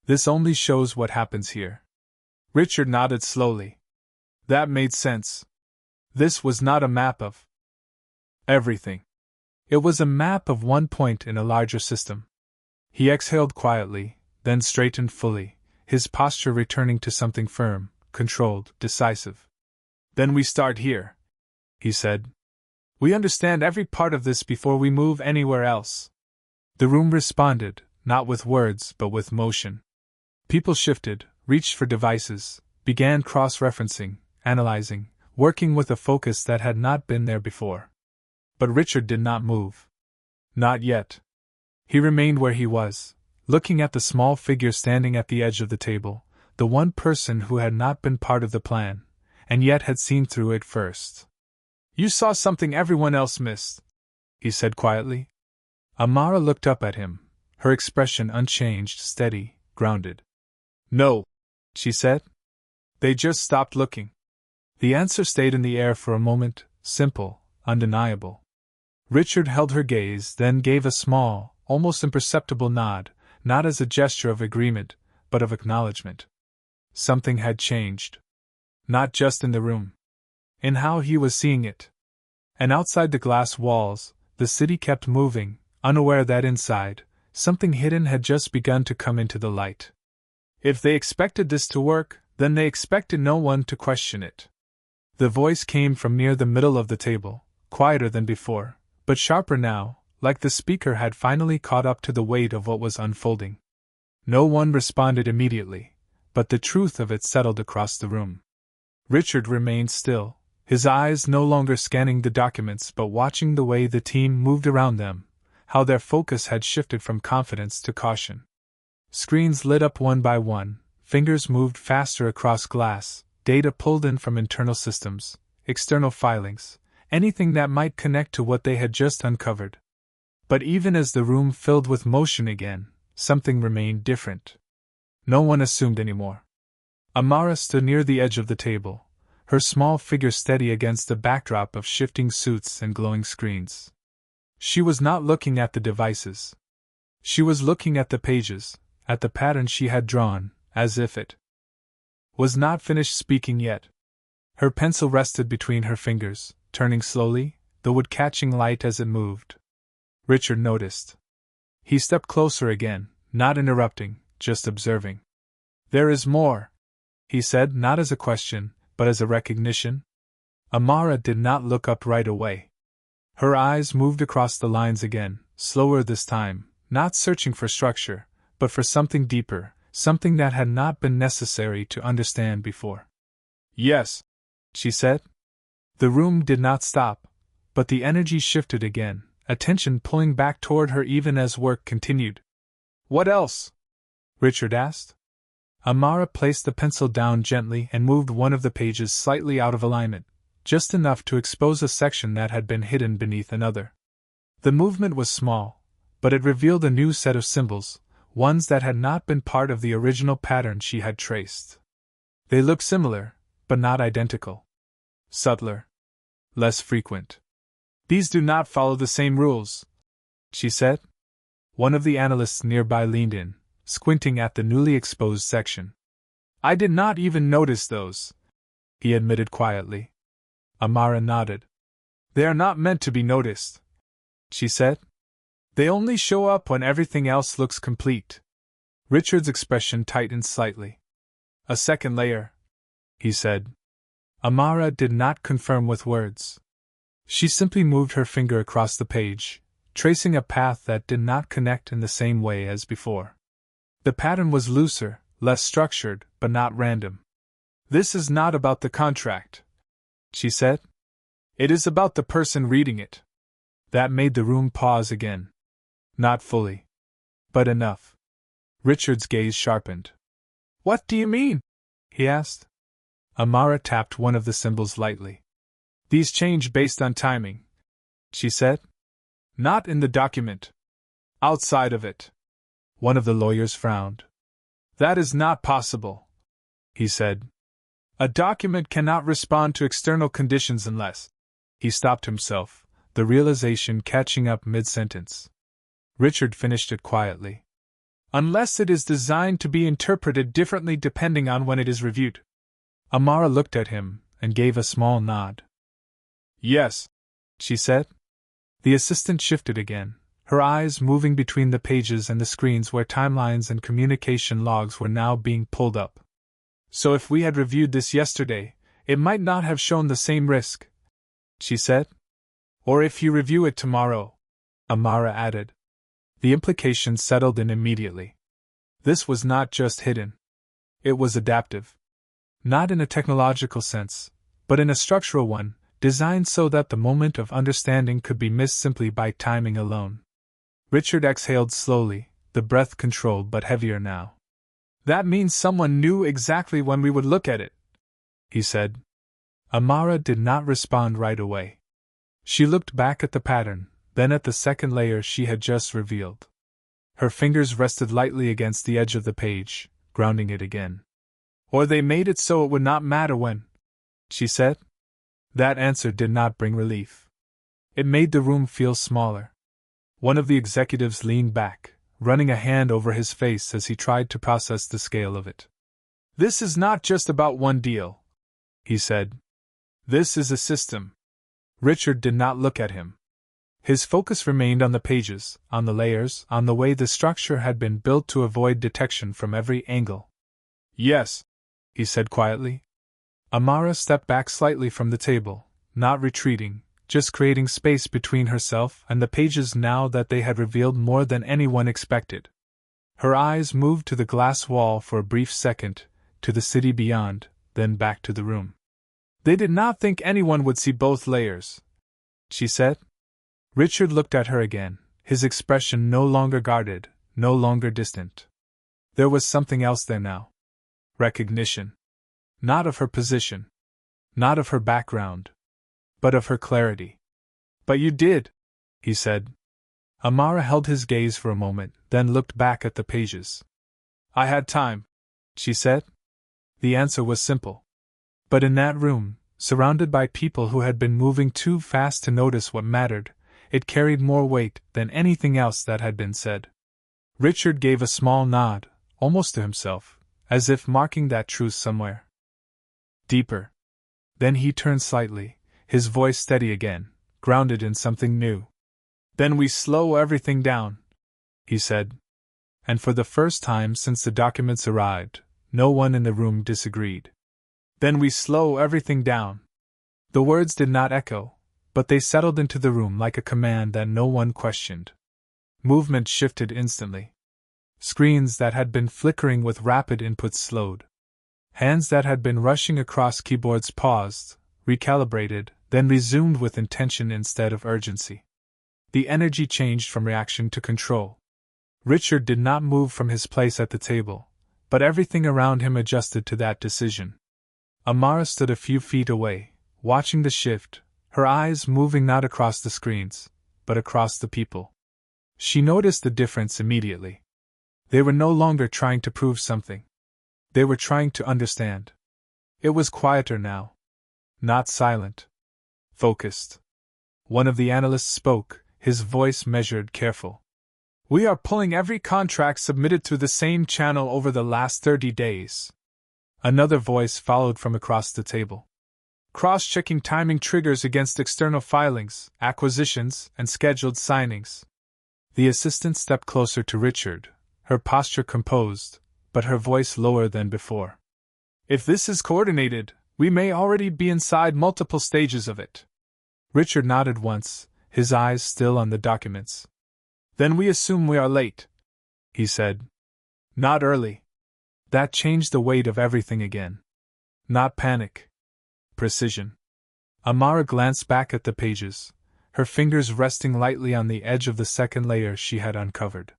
This only shows what happens here. Richard nodded slowly. That made sense. This was not a map of everything. It was a map of one point in a larger system. He exhaled quietly, then straightened fully, his posture returning to something firm, controlled, decisive. Then we start here, he said. We understand every part of this before we move anywhere else. The room responded, not with words but with motion. People shifted, reached for devices, began cross-referencing, analyzing, working with a focus that had not been there before. But Richard did not move. Not yet. He remained where he was, looking at the small figure standing at the edge of the table, the one person who had not been part of the plan, and yet had seen through it first. "You saw something everyone else missed," he said quietly. Amara looked up at him, her expression unchanged, steady, grounded. "No," she said. "They just stopped looking." The answer stayed in the air for a moment, simple, undeniable. Richard held her gaze, then gave a small, almost imperceptible nod, not as a gesture of agreement, but of acknowledgement. Something had changed. Not just in the room. In how he was seeing it. And outside the glass walls, the city kept moving, unaware that inside, something hidden had just begun to come into the light. If they expected this to work, then they expected no one to question it. The voice came from near the middle of the table, quieter than before, but sharper now, like the speaker had finally caught up to the weight of what was unfolding. No one responded immediately, but the truth of it settled across the room. Richard remained still, his eyes no longer scanning the documents but watching the way the team moved around them, how their focus had shifted from confidence to caution. Screens lit up one by one, fingers moved faster across glass, data pulled in from internal systems, external filings, anything that might connect to what they had just uncovered. But even as the room filled with motion again, something remained different. No one assumed anymore. Amara stood near the edge of the table, her small figure steady against the backdrop of shifting suits and glowing screens. She was not looking at the devices. She was looking at the pages, at the pattern she had drawn, as if it was not finished speaking yet. Her pencil rested between her fingers, turning slowly, the wood catching light as it moved. Richard noticed. He stepped closer again, not interrupting, just observing. "There is more," he said, not as a question, but as a recognition. Amara did not look up right away. Her eyes moved across the lines again, slower this time, not searching for structure, but for something deeper, something that had not been necessary to understand before. "Yes," she said. The room did not stop, but the energy shifted again, attention pulling back toward her even as work continued. "What else?" Richard asked. Amara placed the pencil down gently and moved one of the pages slightly out of alignment, just enough to expose a section that had been hidden beneath another. The movement was small, but it revealed a new set of symbols, ones that had not been part of the original pattern she had traced. They looked similar, but not identical. Subtler. Less frequent. "These do not follow the same rules," she said. One of the analysts nearby leaned in, squinting at the newly exposed section. "I did not even notice those," he admitted quietly. Amara nodded. "They are not meant to be noticed," she said. "They only show up when everything else looks complete." Richard's expression tightened slightly. "A second layer," he said. Amara did not confirm with words. She simply moved her finger across the page, tracing a path that did not connect in the same way as before. The pattern was looser, less structured, but not random. "This is not about the contract," she said. "It is about the person reading it." That made the room pause again. Not fully. But enough. Richard's gaze sharpened. "What do you mean?" he asked. Amara tapped one of the symbols lightly. "These change based on timing," she said. "Not in the document. Outside of it." One of the lawyers frowned. "That is not possible," he said. "A document cannot respond to external conditions unless—" He stopped himself, the realization catching up mid-sentence. Richard finished it quietly. "Unless it is designed to be interpreted differently depending on when it is reviewed." Amara looked at him and gave a small nod. "Yes," she said. The assistant shifted again, her eyes moving between the pages and the screens where timelines and communication logs were now being pulled up. "So if we had reviewed this yesterday, it might not have shown the same risk," she said. Or if you review it tomorrow, Amara added. The implication settled in immediately. This was not just hidden. It was adaptive. Not in a technological sense, but in a structural one, designed so that the moment of understanding could be missed simply by timing alone. Richard exhaled slowly, the breath controlled but heavier now. That means someone knew exactly when we would look at it, he said. Amara did not respond right away. She looked back at the pattern, then at the second layer she had just revealed. Her fingers rested lightly against the edge of the page, grounding it again. Or they made it so it would not matter when, she said. That answer did not bring relief. It made the room feel smaller. One of the executives leaned back, running a hand over his face as he tried to process the scale of it. This is not just about one deal, he said. This is a system. Richard did not look at him. His focus remained on the pages, on the layers, on the way the structure had been built to avoid detection from every angle. Yes, he said quietly. Amara stepped back slightly from the table, not retreating, just creating space between herself and the pages now that they had revealed more than anyone expected. Her eyes moved to the glass wall for a brief second, to the city beyond, then back to the room. They did not think anyone would see both layers, she said. Richard looked at her again, his expression no longer guarded, no longer distant. There was something else there now. Recognition. Not of her position. Not of her background. But of her clarity. But you did, he said. Amara held his gaze for a moment, then looked back at the pages. I had time, she said. The answer was simple. But in that room, surrounded by people who had been moving too fast to notice what mattered, it carried more weight than anything else that had been said. Richard gave a small nod, almost to himself, as if marking that truth somewhere. Deeper. Then he turned slightly, his voice steady again, grounded in something new. Then we slow everything down, he said. And for the first time since the documents arrived, no one in the room disagreed. Then we slow everything down. The words did not echo, but they settled into the room like a command that no one questioned. Movement shifted instantly. Screens that had been flickering with rapid inputs slowed. Hands that had been rushing across keyboards paused, recalibrated, then resumed with intention instead of urgency. The energy changed from reaction to control. Richard did not move from his place at the table, but everything around him adjusted to that decision. Amara stood a few feet away, watching the shift, her eyes moving not across the screens, but across the people. She noticed the difference immediately. They were no longer trying to prove something. They were trying to understand. It was quieter now. Not silent. Focused. One of the analysts spoke, his voice measured, careful. We are pulling every contract submitted through the same channel over the last 30 days. Another voice followed from across the table. Cross-checking timing triggers against external filings, acquisitions, and scheduled signings. The assistant stepped closer to Richard, her posture composed, but her voice lower than before. If this is coordinated, we may already be inside multiple stages of it. Richard nodded once, his eyes still on the documents. Then we assume we are late, he said. Not early. That changed the weight of everything again. Not panic. Precision. Amara glanced back at the pages, her fingers resting lightly on the edge of the second layer she had uncovered.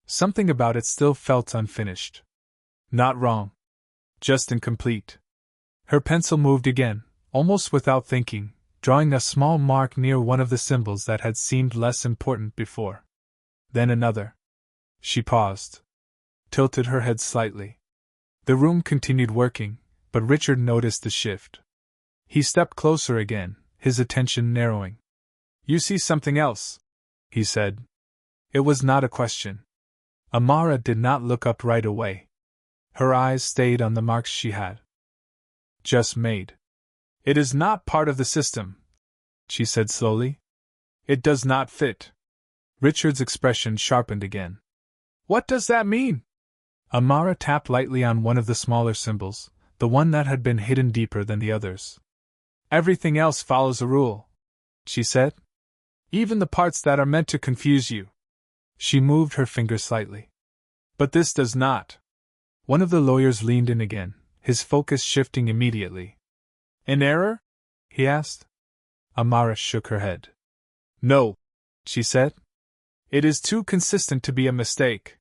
Something about it still felt unfinished. Not wrong. Just incomplete. Her pencil moved again, almost without thinking, drawing a small mark near one of the symbols that had seemed less important before. Then another. She paused. Tilted her head slightly. The room continued working, but Richard noticed the shift. He stepped closer again, his attention narrowing. You see something else, he said. It was not a question. Amara did not look up right away. Her eyes stayed on the marks she had just made. It is not part of the system, she said slowly. It does not fit. Richard's expression sharpened again. What does that mean? Amara tapped lightly on one of the smaller symbols, the one that had been hidden deeper than the others. Everything else follows a rule, she said. Even the parts that are meant to confuse you. She moved her finger slightly. But this does not. One of the lawyers leaned in again, his focus shifting immediately. An error? He asked. Amara shook her head. No, she said. It is too consistent to be a mistake.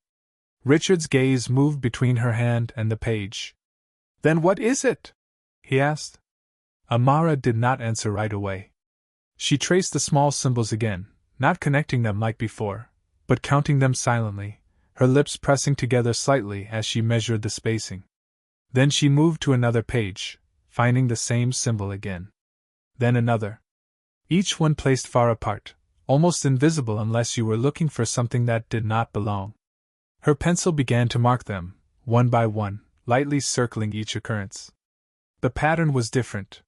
Richard's gaze moved between her hand and the page. Then what is it? He asked. Amara did not answer right away. She traced the small symbols again, not connecting them like before, but counting them silently, her lips pressing together slightly as she measured the spacing. Then she moved to another page, finding the same symbol again. Then another. Each one placed far apart, almost invisible unless you were looking for something that did not belong. Her pencil began to mark them, one by one, lightly circling each occurrence. The pattern was different.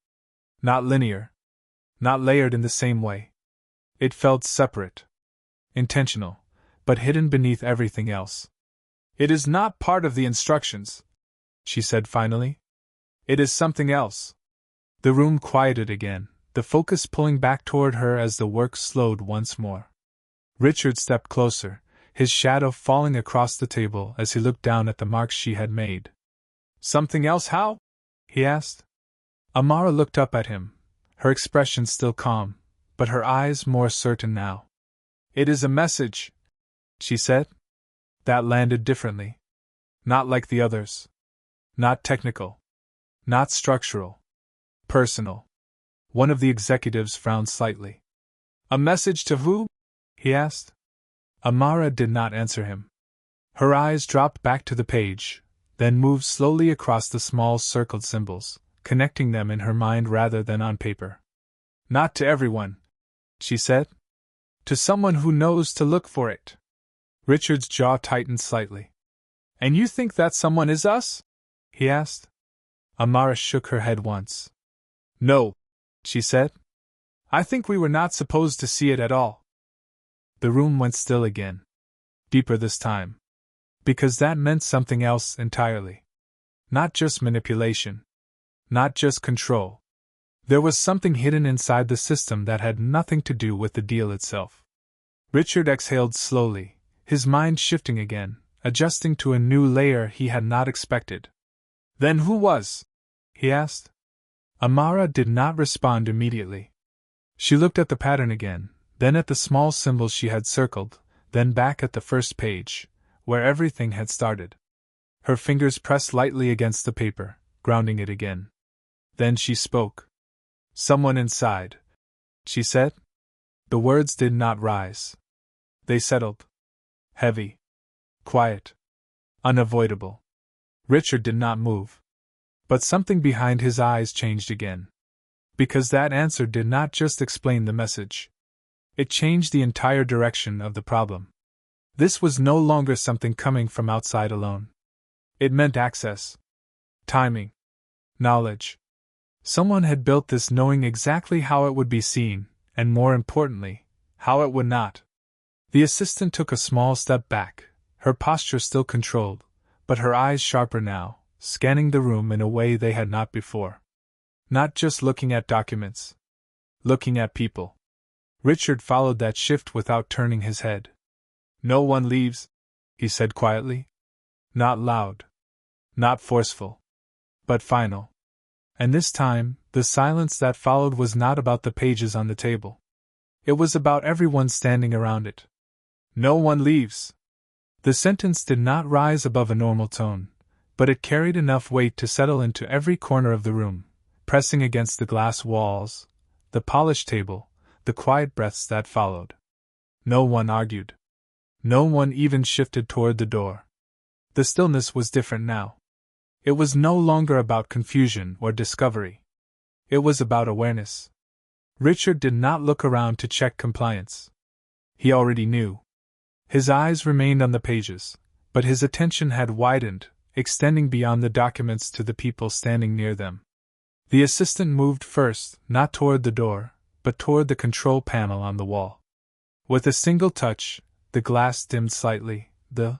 Not linear. Not layered in the same way. It felt separate. Intentional, but hidden beneath everything else. It is not part of the instructions, she said finally. It is something else. The room quieted again, the focus pulling back toward her as the work slowed once more. Richard stepped closer, his shadow falling across the table as he looked down at the marks she had made. Something else how? He asked. Amara looked up at him, her expression still calm, but her eyes more certain now. It is a message, she said. That landed differently. Not like the others. Not technical. Not structural. Personal. One of the executives frowned slightly. A message to who? He asked. Amara did not answer him. Her eyes dropped back to the page, then moved slowly across the small circled symbols, connecting them in her mind rather than on paper. Not to everyone, she said. To someone who knows to look for it. Richard's jaw tightened slightly. And you think that someone is us? He asked. Amara shook her head once. No, she said. I think we were not supposed to see it at all. The room went still again. Deeper this time. Because that meant something else entirely. Not just manipulation. Not just control. There was something hidden inside the system that had nothing to do with the deal itself. Richard exhaled slowly, his mind shifting again, adjusting to a new layer he had not expected. Then who was? He asked. Amara did not respond immediately. She looked at the pattern again, then at the small symbols she had circled, then back at the first page, where everything had started. Her fingers pressed lightly against the paper, grounding it again. Then she spoke. Someone inside, she said. The words did not rise. They settled. Heavy. Quiet. Unavoidable. Richard did not move. But something behind his eyes changed again. Because that answer did not just explain the message. It changed the entire direction of the problem. This was no longer something coming from outside alone. It meant access. Timing. Knowledge. Someone had built this knowing exactly how it would be seen, and more importantly, how it would not. The assistant took a small step back, her posture still controlled, but her eyes sharper now, scanning the room in a way they had not before. Not just looking at documents. Looking at people. Richard followed that shift without turning his head. No one leaves, he said quietly. Not loud. Not forceful. But final. And this time, the silence that followed was not about the pages on the table. It was about everyone standing around it. No one leaves. The sentence did not rise above a normal tone, but it carried enough weight to settle into every corner of the room, pressing against the glass walls, the polished table, the quiet breaths that followed. No one argued. No one even shifted toward the door. The stillness was different now. It was no longer about confusion or discovery. It was about awareness. Richard did not look around to check compliance. He already knew. His eyes remained on the pages, but his attention had widened, extending beyond the documents to the people standing near them. The assistant moved first, not toward the door, but toward the control panel on the wall. With a single touch, the glass dimmed slightly, the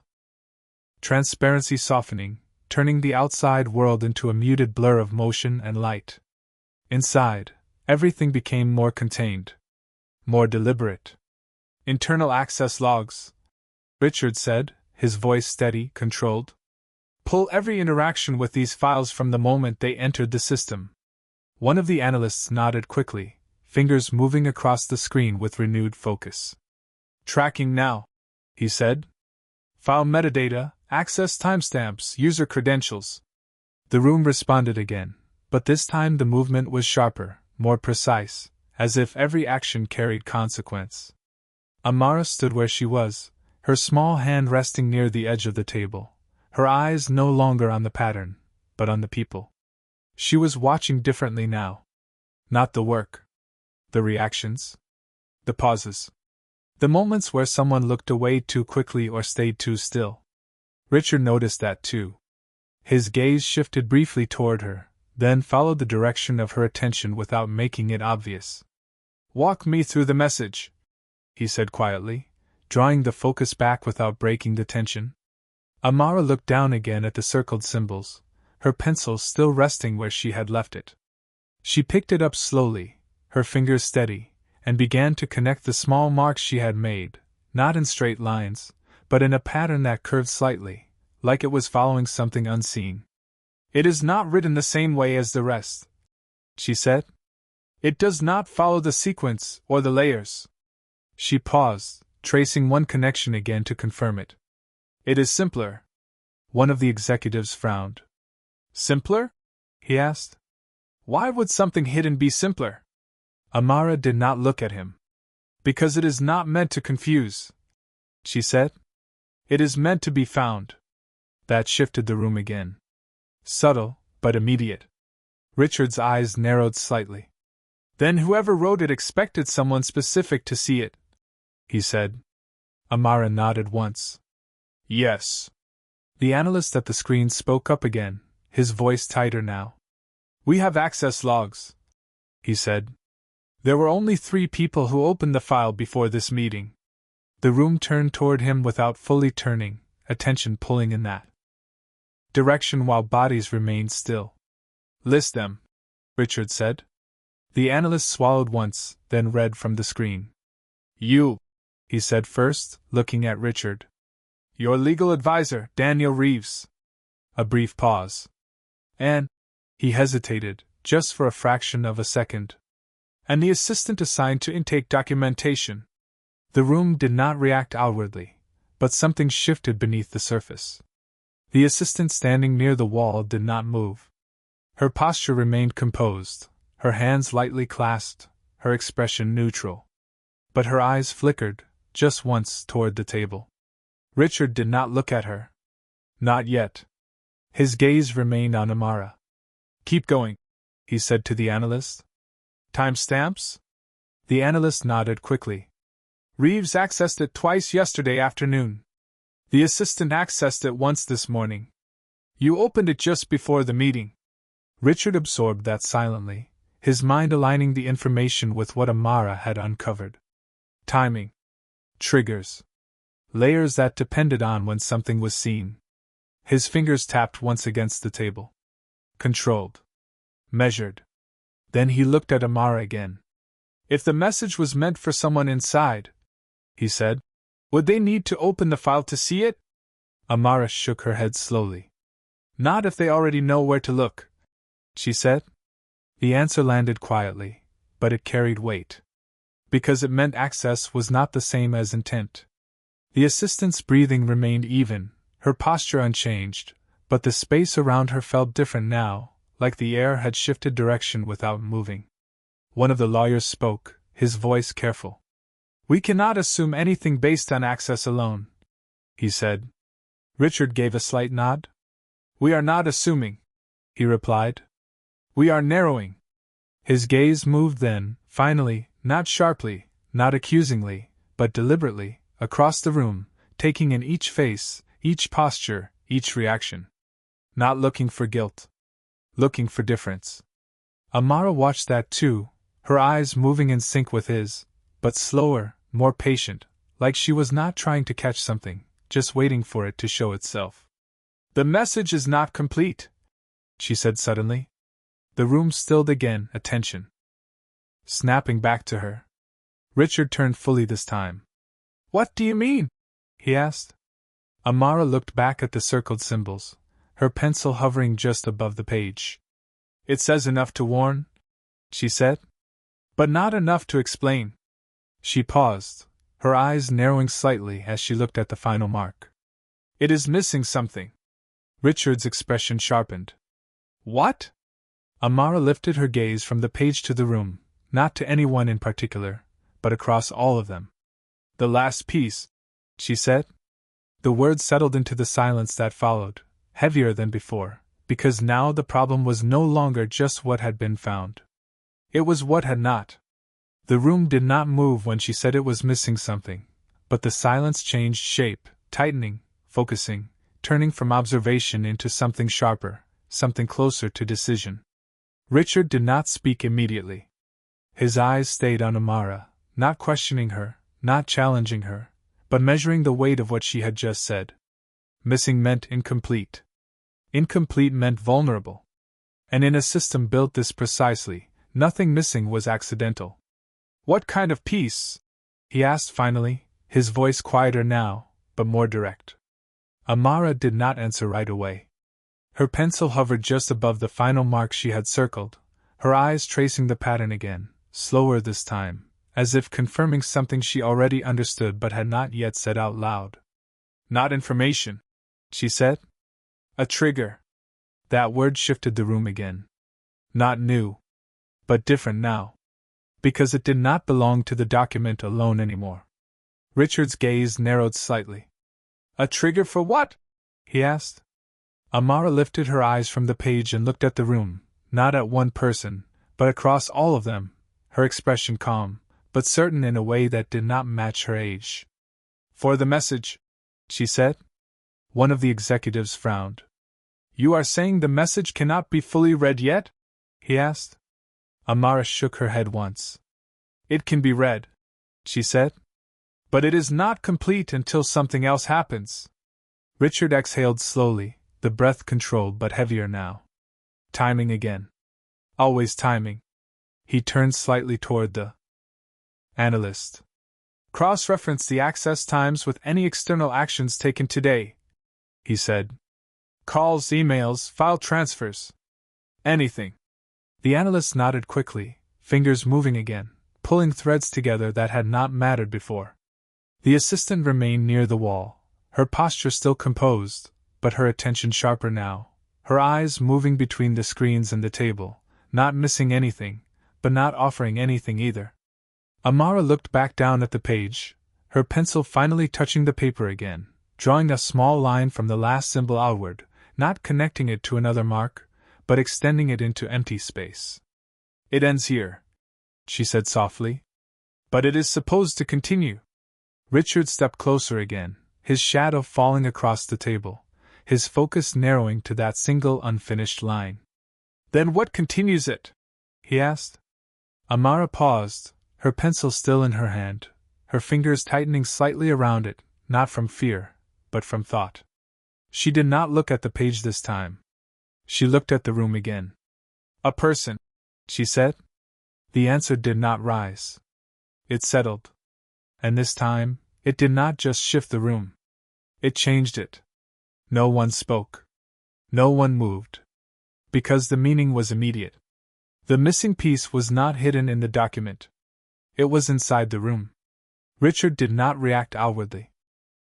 transparency softening, turning the outside world into a muted blur of motion and light. Inside, everything became more contained. more deliberate. Internal access logs, Richard said, his voice steady, controlled. Pull every interaction with these files from the moment they entered the system. One of the analysts nodded quickly, fingers moving across the screen with renewed focus. Tracking now, he said. File metadata, access timestamps, user credentials. The room responded again, but this time the movement was sharper, more precise, as if every action carried consequence. Amara stood where she was, her small hand resting near the edge of the table, her eyes no longer on the pattern, but on the people. She was watching differently now. Not the work. The reactions. The pauses. The moments where someone looked away too quickly or stayed too still. Richard noticed that too. His gaze shifted briefly toward her, then followed the direction of her attention without making it obvious. Walk me through the message, he said quietly, drawing the focus back without breaking the tension. Amara looked down again at the circled symbols, her pencil still resting where she had left it. She picked it up slowly, her fingers steady, and began to connect the small marks she had made, not in straight lines, but in a pattern that curved slightly, like it was following something unseen. It is not written the same way as the rest, she said. It does not follow the sequence or the layers. She paused, tracing one connection again to confirm it. It is simpler. One of the executives frowned. Simpler? He asked. Why would something hidden be simpler? Amara did not look at him. Because it is not meant to confuse, she said. It is meant to be found. That shifted the room again. Subtle, but immediate. Richard's eyes narrowed slightly. Then whoever wrote it expected someone specific to see it, he said. Amara nodded once. Yes. The analyst at the screen spoke up again, his voice tighter now. We have access logs, he said. There were only 3 people who opened the file before this meeting. The room turned toward him without fully turning, attention pulling in that direction while bodies remained still. List them, Richard said. The analyst swallowed once, then read from the screen. You, he said first, looking at Richard. Your legal advisor, Daniel Reeves. A brief pause. And, he hesitated, just for a fraction of a second. And the assistant assigned to intake documentation. The room did not react outwardly, but something shifted beneath the surface. The assistant standing near the wall did not move. Her posture remained composed, her hands lightly clasped, her expression neutral. But her eyes flickered, just once, toward the table. Richard did not look at her. Not yet. His gaze remained on Amara. Keep going, he said to the analyst. Timestamps? The analyst nodded quickly. Reeves accessed it twice yesterday afternoon. The assistant accessed it once this morning. You opened it just before the meeting. Richard absorbed that silently, his mind aligning the information with what Amara had uncovered. Timing. Triggers. Layers that depended on when something was seen. His fingers tapped once against the table. Controlled. Measured. Then he looked at Amara again. If the message was meant for someone inside, he said, would they need to open the file to see it? Amara shook her head slowly. Not if they already know where to look, she said. The answer landed quietly, but it carried weight. Because it meant access was not the same as intent. The assistant's breathing remained even, her posture unchanged, but the space around her felt different now, like the air had shifted direction without moving. One of the lawyers spoke, his voice careful. We cannot assume anything based on access alone, he said. Richard gave a slight nod. We are not assuming, he replied. We are narrowing. His gaze moved then, finally, not sharply, not accusingly, but deliberately, across the room, taking in each face, each posture, each reaction. Not looking for guilt. Looking for difference. Amara watched that too, her eyes moving in sync with his, but slower, more patient, like she was not trying to catch something, just waiting for it to show itself. The message is not complete, she said suddenly. The room stilled again, attention snapping back to her. Richard turned fully this time. What do you mean? He asked. Amara looked back at the circled symbols, her pencil hovering just above the page. It says enough to warn, she said, but not enough to explain. She paused, her eyes narrowing slightly as she looked at the final mark. It is missing something. Richard's expression sharpened. What? Amara lifted her gaze from the page to the room, not to anyone in particular, but across all of them. The last piece, she said. The words settled into the silence that followed, heavier than before, because now the problem was no longer just what had been found. It was what had not. The room did not move when she said it was missing something, but the silence changed shape, tightening, focusing, turning from observation into something sharper, something closer to decision. Richard did not speak immediately. His eyes stayed on Amara, not questioning her, not challenging her, but measuring the weight of what she had just said. Missing meant incomplete. Incomplete meant vulnerable. And in a system built this precisely, nothing missing was accidental. What kind of piece? He asked finally, his voice quieter now, but more direct. Amara did not answer right away. Her pencil hovered just above the final mark she had circled, her eyes tracing the pattern again, slower this time, as if confirming something she already understood but had not yet said out loud. Not information, she said. A trigger. That word shifted the room again. Not new, but different now. Because it did not belong to the document alone anymore. Richard's gaze narrowed slightly. A trigger for what? He asked. Amara lifted her eyes from the page and looked at the room, not at one person, but across all of them, her expression calm, but certain in a way that did not match her age. For the message, she said. One of the executives frowned. You are saying the message cannot be fully read yet? He asked. Amara shook her head once. It can be read, she said. But it is not complete until something else happens. Richard exhaled slowly, the breath controlled but heavier now. Timing again. Always timing. He turned slightly toward the analyst. Cross-reference the access times with any external actions taken today, he said. Calls, emails, file transfers. Anything. The analyst nodded quickly, fingers moving again, pulling threads together that had not mattered before. The assistant remained near the wall, her posture still composed, but her attention sharper now, her eyes moving between the screens and the table, not missing anything, but not offering anything either. Amara looked back down at the page, her pencil finally touching the paper again, drawing a small line from the last symbol outward, not connecting it to another mark, but extending it into empty space. It ends here, she said softly. But it is supposed to continue. Richard stepped closer again, his shadow falling across the table, his focus narrowing to that single unfinished line. Then what continues it? He asked. Amara paused, her pencil still in her hand, her fingers tightening slightly around it, not from fear, but from thought. She did not look at the page this time. She looked at the room again. A person, she said. The answer did not rise. It settled. And this time, it did not just shift the room. It changed it. No one spoke. No one moved. Because the meaning was immediate. The missing piece was not hidden in the document. It was inside the room. Richard did not react outwardly.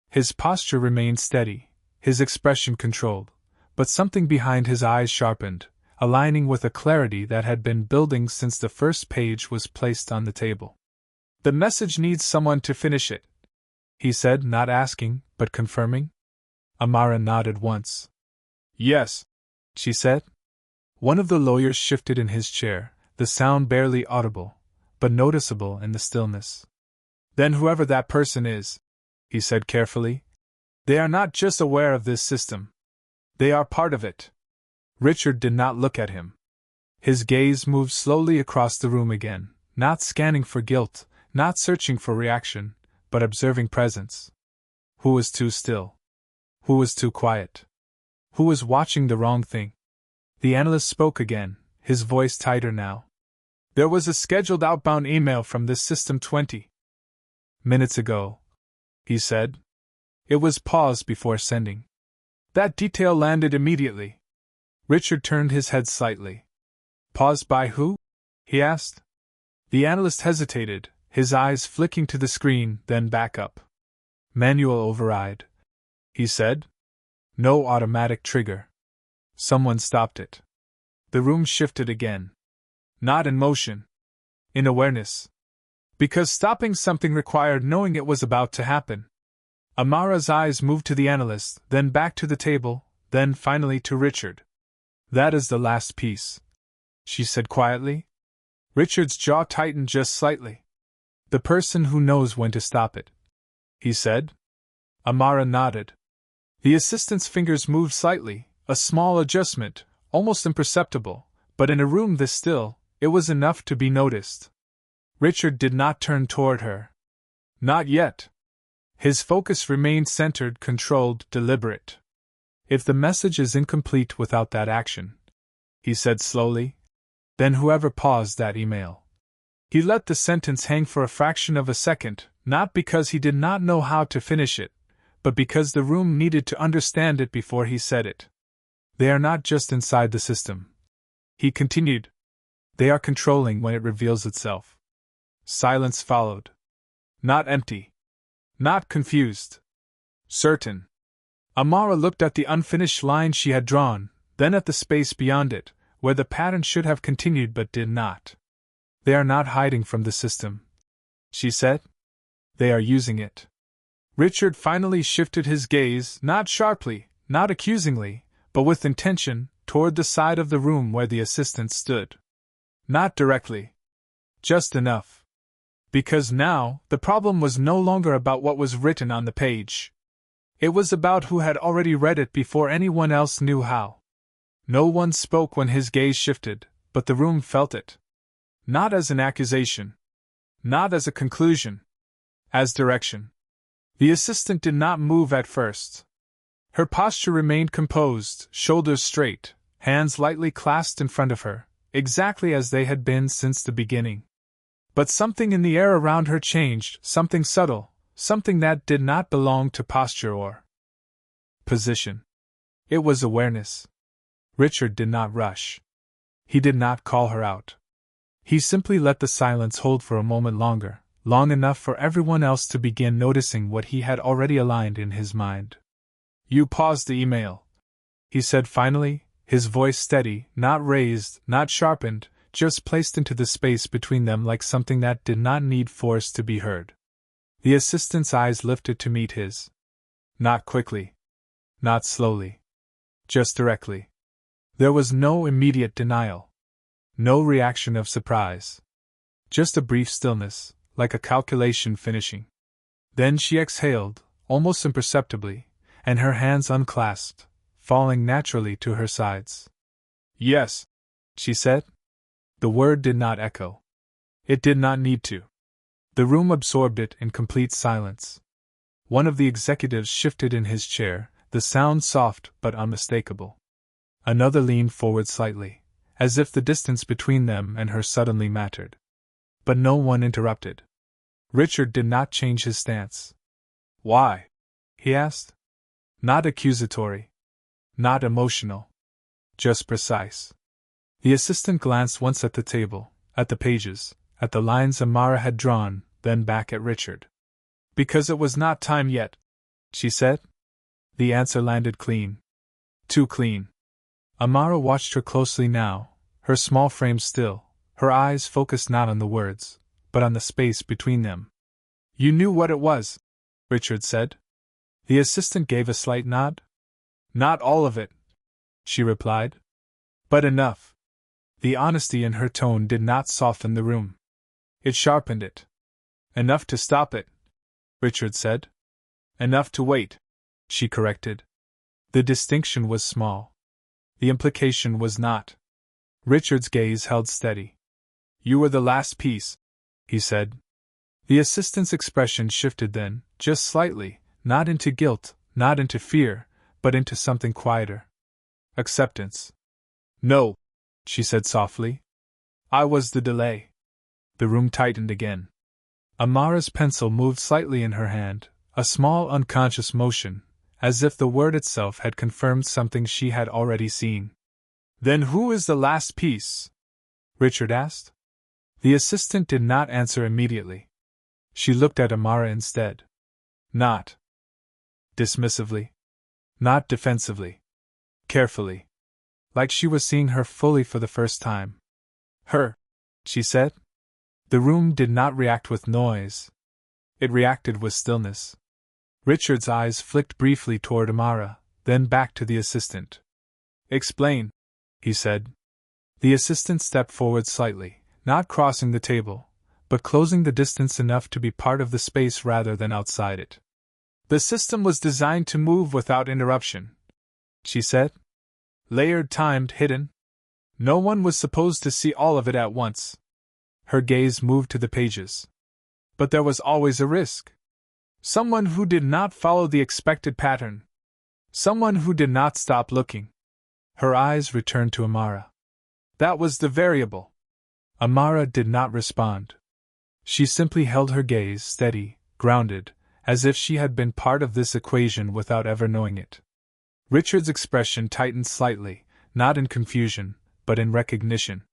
His posture remained steady, his expression controlled, but something behind his eyes sharpened, aligning with a clarity that had been building since the first page was placed on the table. The message needs someone to finish it, he said, not asking, but confirming. Amara nodded once. Yes, she said. One of the lawyers shifted in his chair, the sound barely audible, but noticeable in the stillness. Then whoever that person is, he said carefully, they are not just aware of this system. They are part of it. Richard did not look at him. His gaze moved slowly across the room again, not scanning for guilt, not searching for reaction, but observing presence. Who was too still? Who was too quiet? Who was watching the wrong thing? The analyst spoke again, his voice tighter now. There was a scheduled outbound email from this system 20, Minutes ago, he said. It was paused before sending. That detail landed immediately. Richard turned his head slightly. Paused by who? He asked. The analyst hesitated, his eyes flicking to the screen, then back up. Manual override, he said. No automatic trigger. Someone stopped it. The room shifted again. Not in motion. In awareness. Because stopping something required knowing it was about to happen. Amara's eyes moved to the analyst, then back to the table, then finally to Richard. That is the last piece, she said quietly. Richard's jaw tightened just slightly. The person who knows when to stop it, he said. Amara nodded. The assistant's fingers moved slightly, a small adjustment, almost imperceptible, but in a room this still, it was enough to be noticed. Richard did not turn toward her. Not yet. His focus remained centered, controlled, deliberate. If the message is incomplete without that action, he said slowly, then whoever paused that email. He let the sentence hang for a fraction of a second, not because he did not know how to finish it, but because the room needed to understand it before he said it. They are not just inside the system, he continued. They are controlling when it reveals itself. Silence followed. Not empty. Not confused. Certain. Amara looked at the unfinished line she had drawn, then at the space beyond it, where the pattern should have continued but did not. They are not hiding from the system, she said. They are using it. Richard finally shifted his gaze, not sharply, not accusingly, but with intention, toward the side of the room where the assistant stood. Not directly. Just enough. Because now, the problem was no longer about what was written on the page. It was about who had already read it before anyone else knew how. No one spoke when his gaze shifted, but the room felt it. Not as an accusation. Not as a conclusion. As direction. The assistant did not move at first. Her posture remained composed, shoulders straight, hands lightly clasped in front of her, exactly as they had been since the beginning. But something in the air around her changed, something subtle, something that did not belong to posture or position. It was awareness. Richard did not rush. He did not call her out. He simply let the silence hold for a moment longer, long enough for everyone else to begin noticing what he had already aligned in his mind. You paused the email, he said finally, his voice steady, not raised, not sharpened, just placed into the space between them like something that did not need force to be heard. The assistant's eyes lifted to meet his. Not quickly. Not slowly. Just directly. There was no immediate denial. No reaction of surprise. Just a brief stillness, like a calculation finishing. Then she exhaled, almost imperceptibly, and her hands unclasped, falling naturally to her sides. Yes, she said. The word did not echo. It did not need to. The room absorbed it in complete silence. One of the executives shifted in his chair, the sound soft but unmistakable. Another leaned forward slightly, as if the distance between them and her suddenly mattered. But no one interrupted. Richard did not change his stance. Why? He asked. Not accusatory. Not emotional. Just precise. The assistant glanced once at the table, at the pages, at the lines Amara had drawn, then back at Richard. Because it was not time yet, she said. The answer landed clean. Too clean. Amara watched her closely now, her small frame still, her eyes focused not on the words, but on the space between them. You knew what it was, Richard said. The assistant gave a slight nod. Not all of it, she replied. But enough. The honesty in her tone did not soften the room. It sharpened it. Enough to stop it, Richard said. Enough to wait, she corrected. The distinction was small. The implication was not. Richard's gaze held steady. You were the last piece, he said. The assistant's expression shifted then, just slightly, not into guilt, not into fear, but into something quieter. Acceptance. No, she said softly. I was the delay. The room tightened again. Amara's pencil moved slightly in her hand, a small unconscious motion, as if the word itself had confirmed something she had already seen. Then who is the last piece? Richard asked. The assistant did not answer immediately. She looked at Amara instead. Not dismissively. Not defensively. Carefully. Like she was seeing her fully for the first time. Her, she said. The room did not react with noise. It reacted with stillness. Richard's eyes flicked briefly toward Amara, then back to the assistant. Explain, he said. The assistant stepped forward slightly, not crossing the table, but closing the distance enough to be part of the space rather than outside it. The system was designed to move without interruption, she said. Layered, timed, hidden. No one was supposed to see all of it at once. Her gaze moved to the pages. But there was always a risk. Someone who did not follow the expected pattern. Someone who did not stop looking. Her eyes returned to Amara. That was the variable. Amara did not respond. She simply held her gaze steady, grounded, as if she had been part of this equation without ever knowing it. Richard's expression tightened slightly, not in confusion, but in recognition.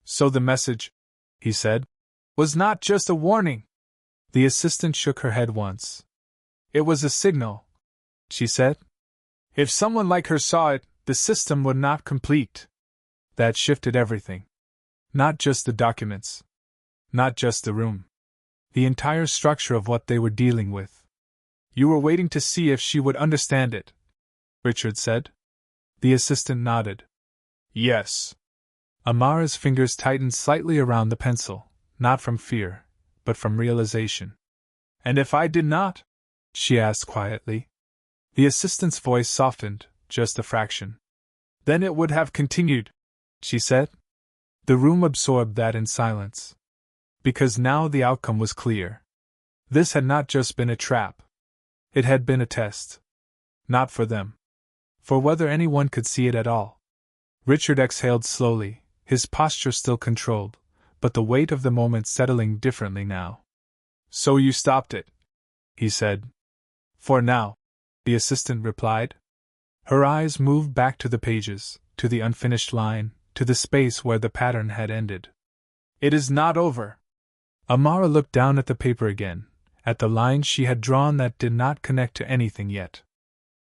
So the message, he said, was not just a warning. The assistant shook her head once. It was a signal, she said. If someone like her saw it, the system would not complete. That shifted everything. Not just the documents. Not just the room. The entire structure of what they were dealing with. You were waiting to see if she would understand it, Richard said. The assistant nodded. Yes. Amara's fingers tightened slightly around the pencil, not from fear, but from realization. And if I did not? She asked quietly. The assistant's voice softened, just a fraction. Then it would have continued, she said. The room absorbed that in silence. Because now the outcome was clear. This had not just been a trap. It had been a test. Not for them. For whether anyone could see it at all. Richard exhaled slowly, his posture still controlled, but the weight of the moment settling differently now. So you stopped it, he said. For now, the assistant replied. Her eyes moved back to the pages, to the unfinished line, to the space where the pattern had ended. It is not over. Amara looked down at the paper again, at the lines she had drawn that did not connect to anything yet.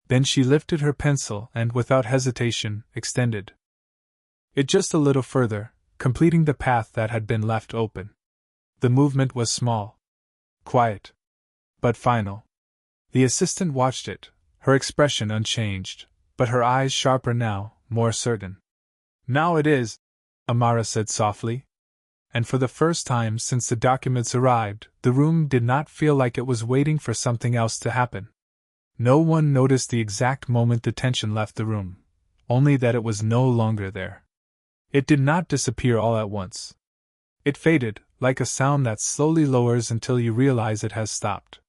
Then she lifted her pencil and, without hesitation, extended it just a little further, completing the path that had been left open. The movement was small, quiet, but final. The assistant watched it, her expression unchanged, but her eyes sharper now, more certain. Now it is, Amara said softly. And for the first time since the documents arrived, the room did not feel like it was waiting for something else to happen. No one noticed the exact moment the tension left the room, only that it was no longer there. It did not disappear all at once. It faded, like a sound that slowly lowers until you realize it has stopped.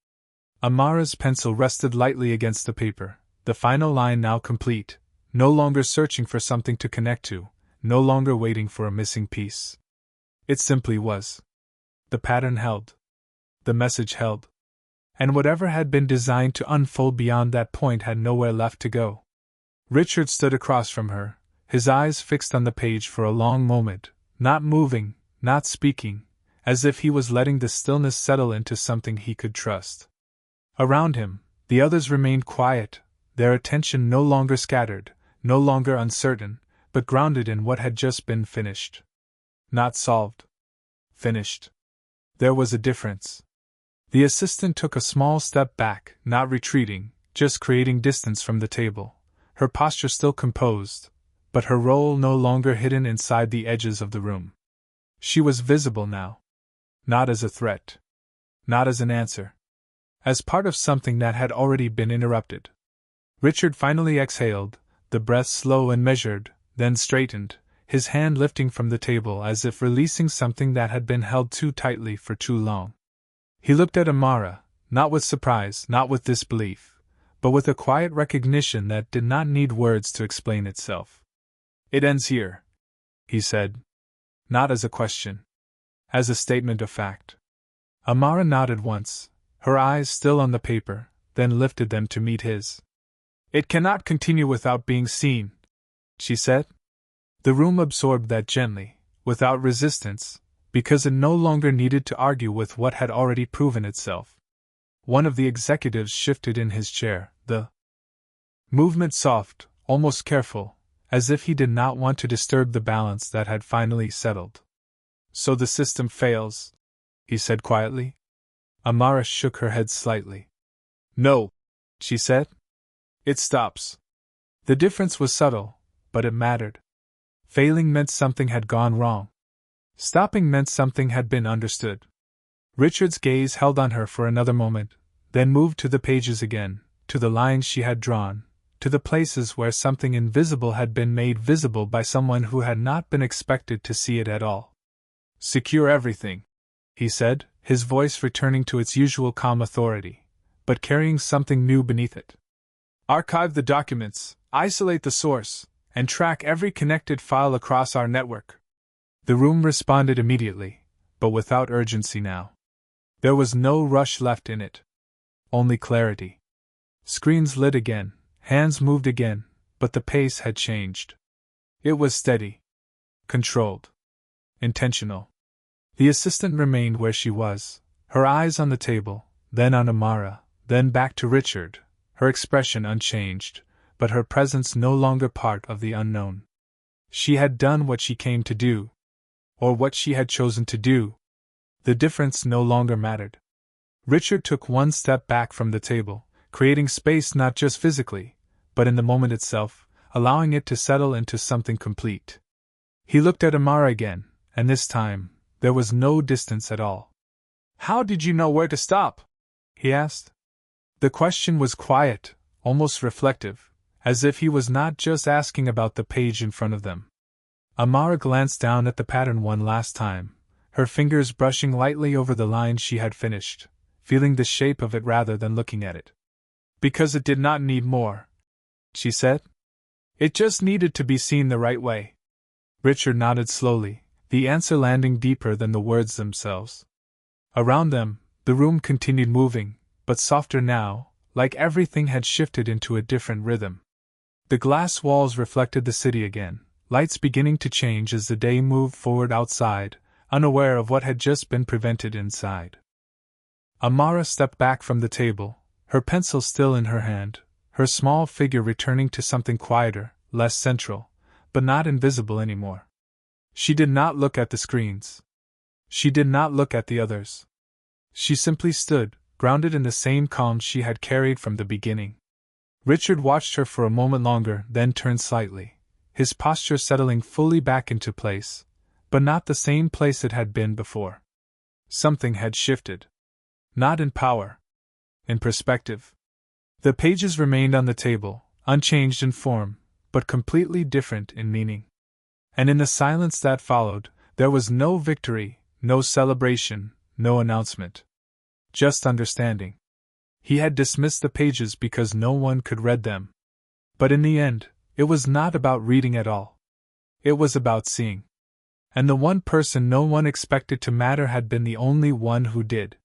Amara's pencil rested lightly against the paper, the final line now complete, no longer searching for something to connect to, no longer waiting for a missing piece. It simply was. The pattern held. The message held. And whatever had been designed to unfold beyond that point had nowhere left to go. Richard stood across from her, his eyes fixed on the page for a long moment, not moving, not speaking, as if he was letting the stillness settle into something he could trust. Around him, the others remained quiet, their attention no longer scattered, no longer uncertain, but grounded in what had just been finished. Not solved. Finished. There was a difference. The assistant took a small step back, not retreating, just creating distance from the table, her posture still composed, but her role no longer hidden inside the edges of the room. She was visible now. Not as a threat. Not as an answer. As part of something that had already been interrupted. Richard finally exhaled, the breath slow and measured, then straightened, his hand lifting from the table as if releasing something that had been held too tightly for too long. He looked at Amara, not with surprise, not with disbelief, but with a quiet recognition that did not need words to explain itself. It ends here, he said. Not as a question. As a statement of fact. Amara nodded once, her eyes still on the paper, then lifted them to meet his. "It cannot continue without being seen," she said. The room absorbed that gently, without resistance, because it no longer needed to argue with what had already proven itself. One of the executives shifted in his chair, the movement soft, almost careful, as if he did not want to disturb the balance that had finally settled. "So the system fails," he said quietly. Amara shook her head slightly. "No," she said. "It stops." The difference was subtle, but it mattered. Failing meant something had gone wrong. Stopping meant something had been understood. Richard's gaze held on her for another moment, then moved to the pages again, to the lines she had drawn, to the places where something invisible had been made visible by someone who had not been expected to see it at all. "Secure everything," he said, his voice returning to its usual calm authority, but carrying something new beneath it. "Archive the documents, isolate the source, and track every connected file across our network." The room responded immediately, but without urgency now. There was no rush left in it. Only clarity. Screens lit again, hands moved again, but the pace had changed. It was steady. Controlled. Intentional. The assistant remained where she was, her eyes on the table, then on Amara, then back to Richard, her expression unchanged, but her presence no longer part of the unknown. She had done what she came to do. Or what she had chosen to do. The difference no longer mattered. Richard took one step back from the table, creating space not just physically, but in the moment itself, allowing it to settle into something complete. He looked at Amara again, and this time, there was no distance at all. "How did you know where to stop?" he asked. The question was quiet, almost reflective, as if he was not just asking about the page in front of them. Amara glanced down at the pattern one last time, her fingers brushing lightly over the line she had finished, feeling the shape of it rather than looking at it. "Because it did not need more," she said. "It just needed to be seen the right way." Richard nodded slowly, the answer landing deeper than the words themselves. Around them, the room continued moving, but softer now, like everything had shifted into a different rhythm. The glass walls reflected the city again, lights beginning to change as the day moved forward outside, unaware of what had just been prevented inside. Amara stepped back from the table, her pencil still in her hand, her small figure returning to something quieter, less central, but not invisible anymore. She did not look at the screens. She did not look at the others. She simply stood, grounded in the same calm she had carried from the beginning. Richard watched her for a moment longer, then turned slightly, his posture settling fully back into place, but not the same place it had been before. Something had shifted. Not in power. In perspective. The pages remained on the table, unchanged in form, but completely different in meaning. And in the silence that followed, there was no victory, no celebration, no announcement. Just understanding. He had dismissed the pages because no one could read them. But in the end, it was not about reading at all. It was about seeing. And the one person no one expected to matter had been the only one who did.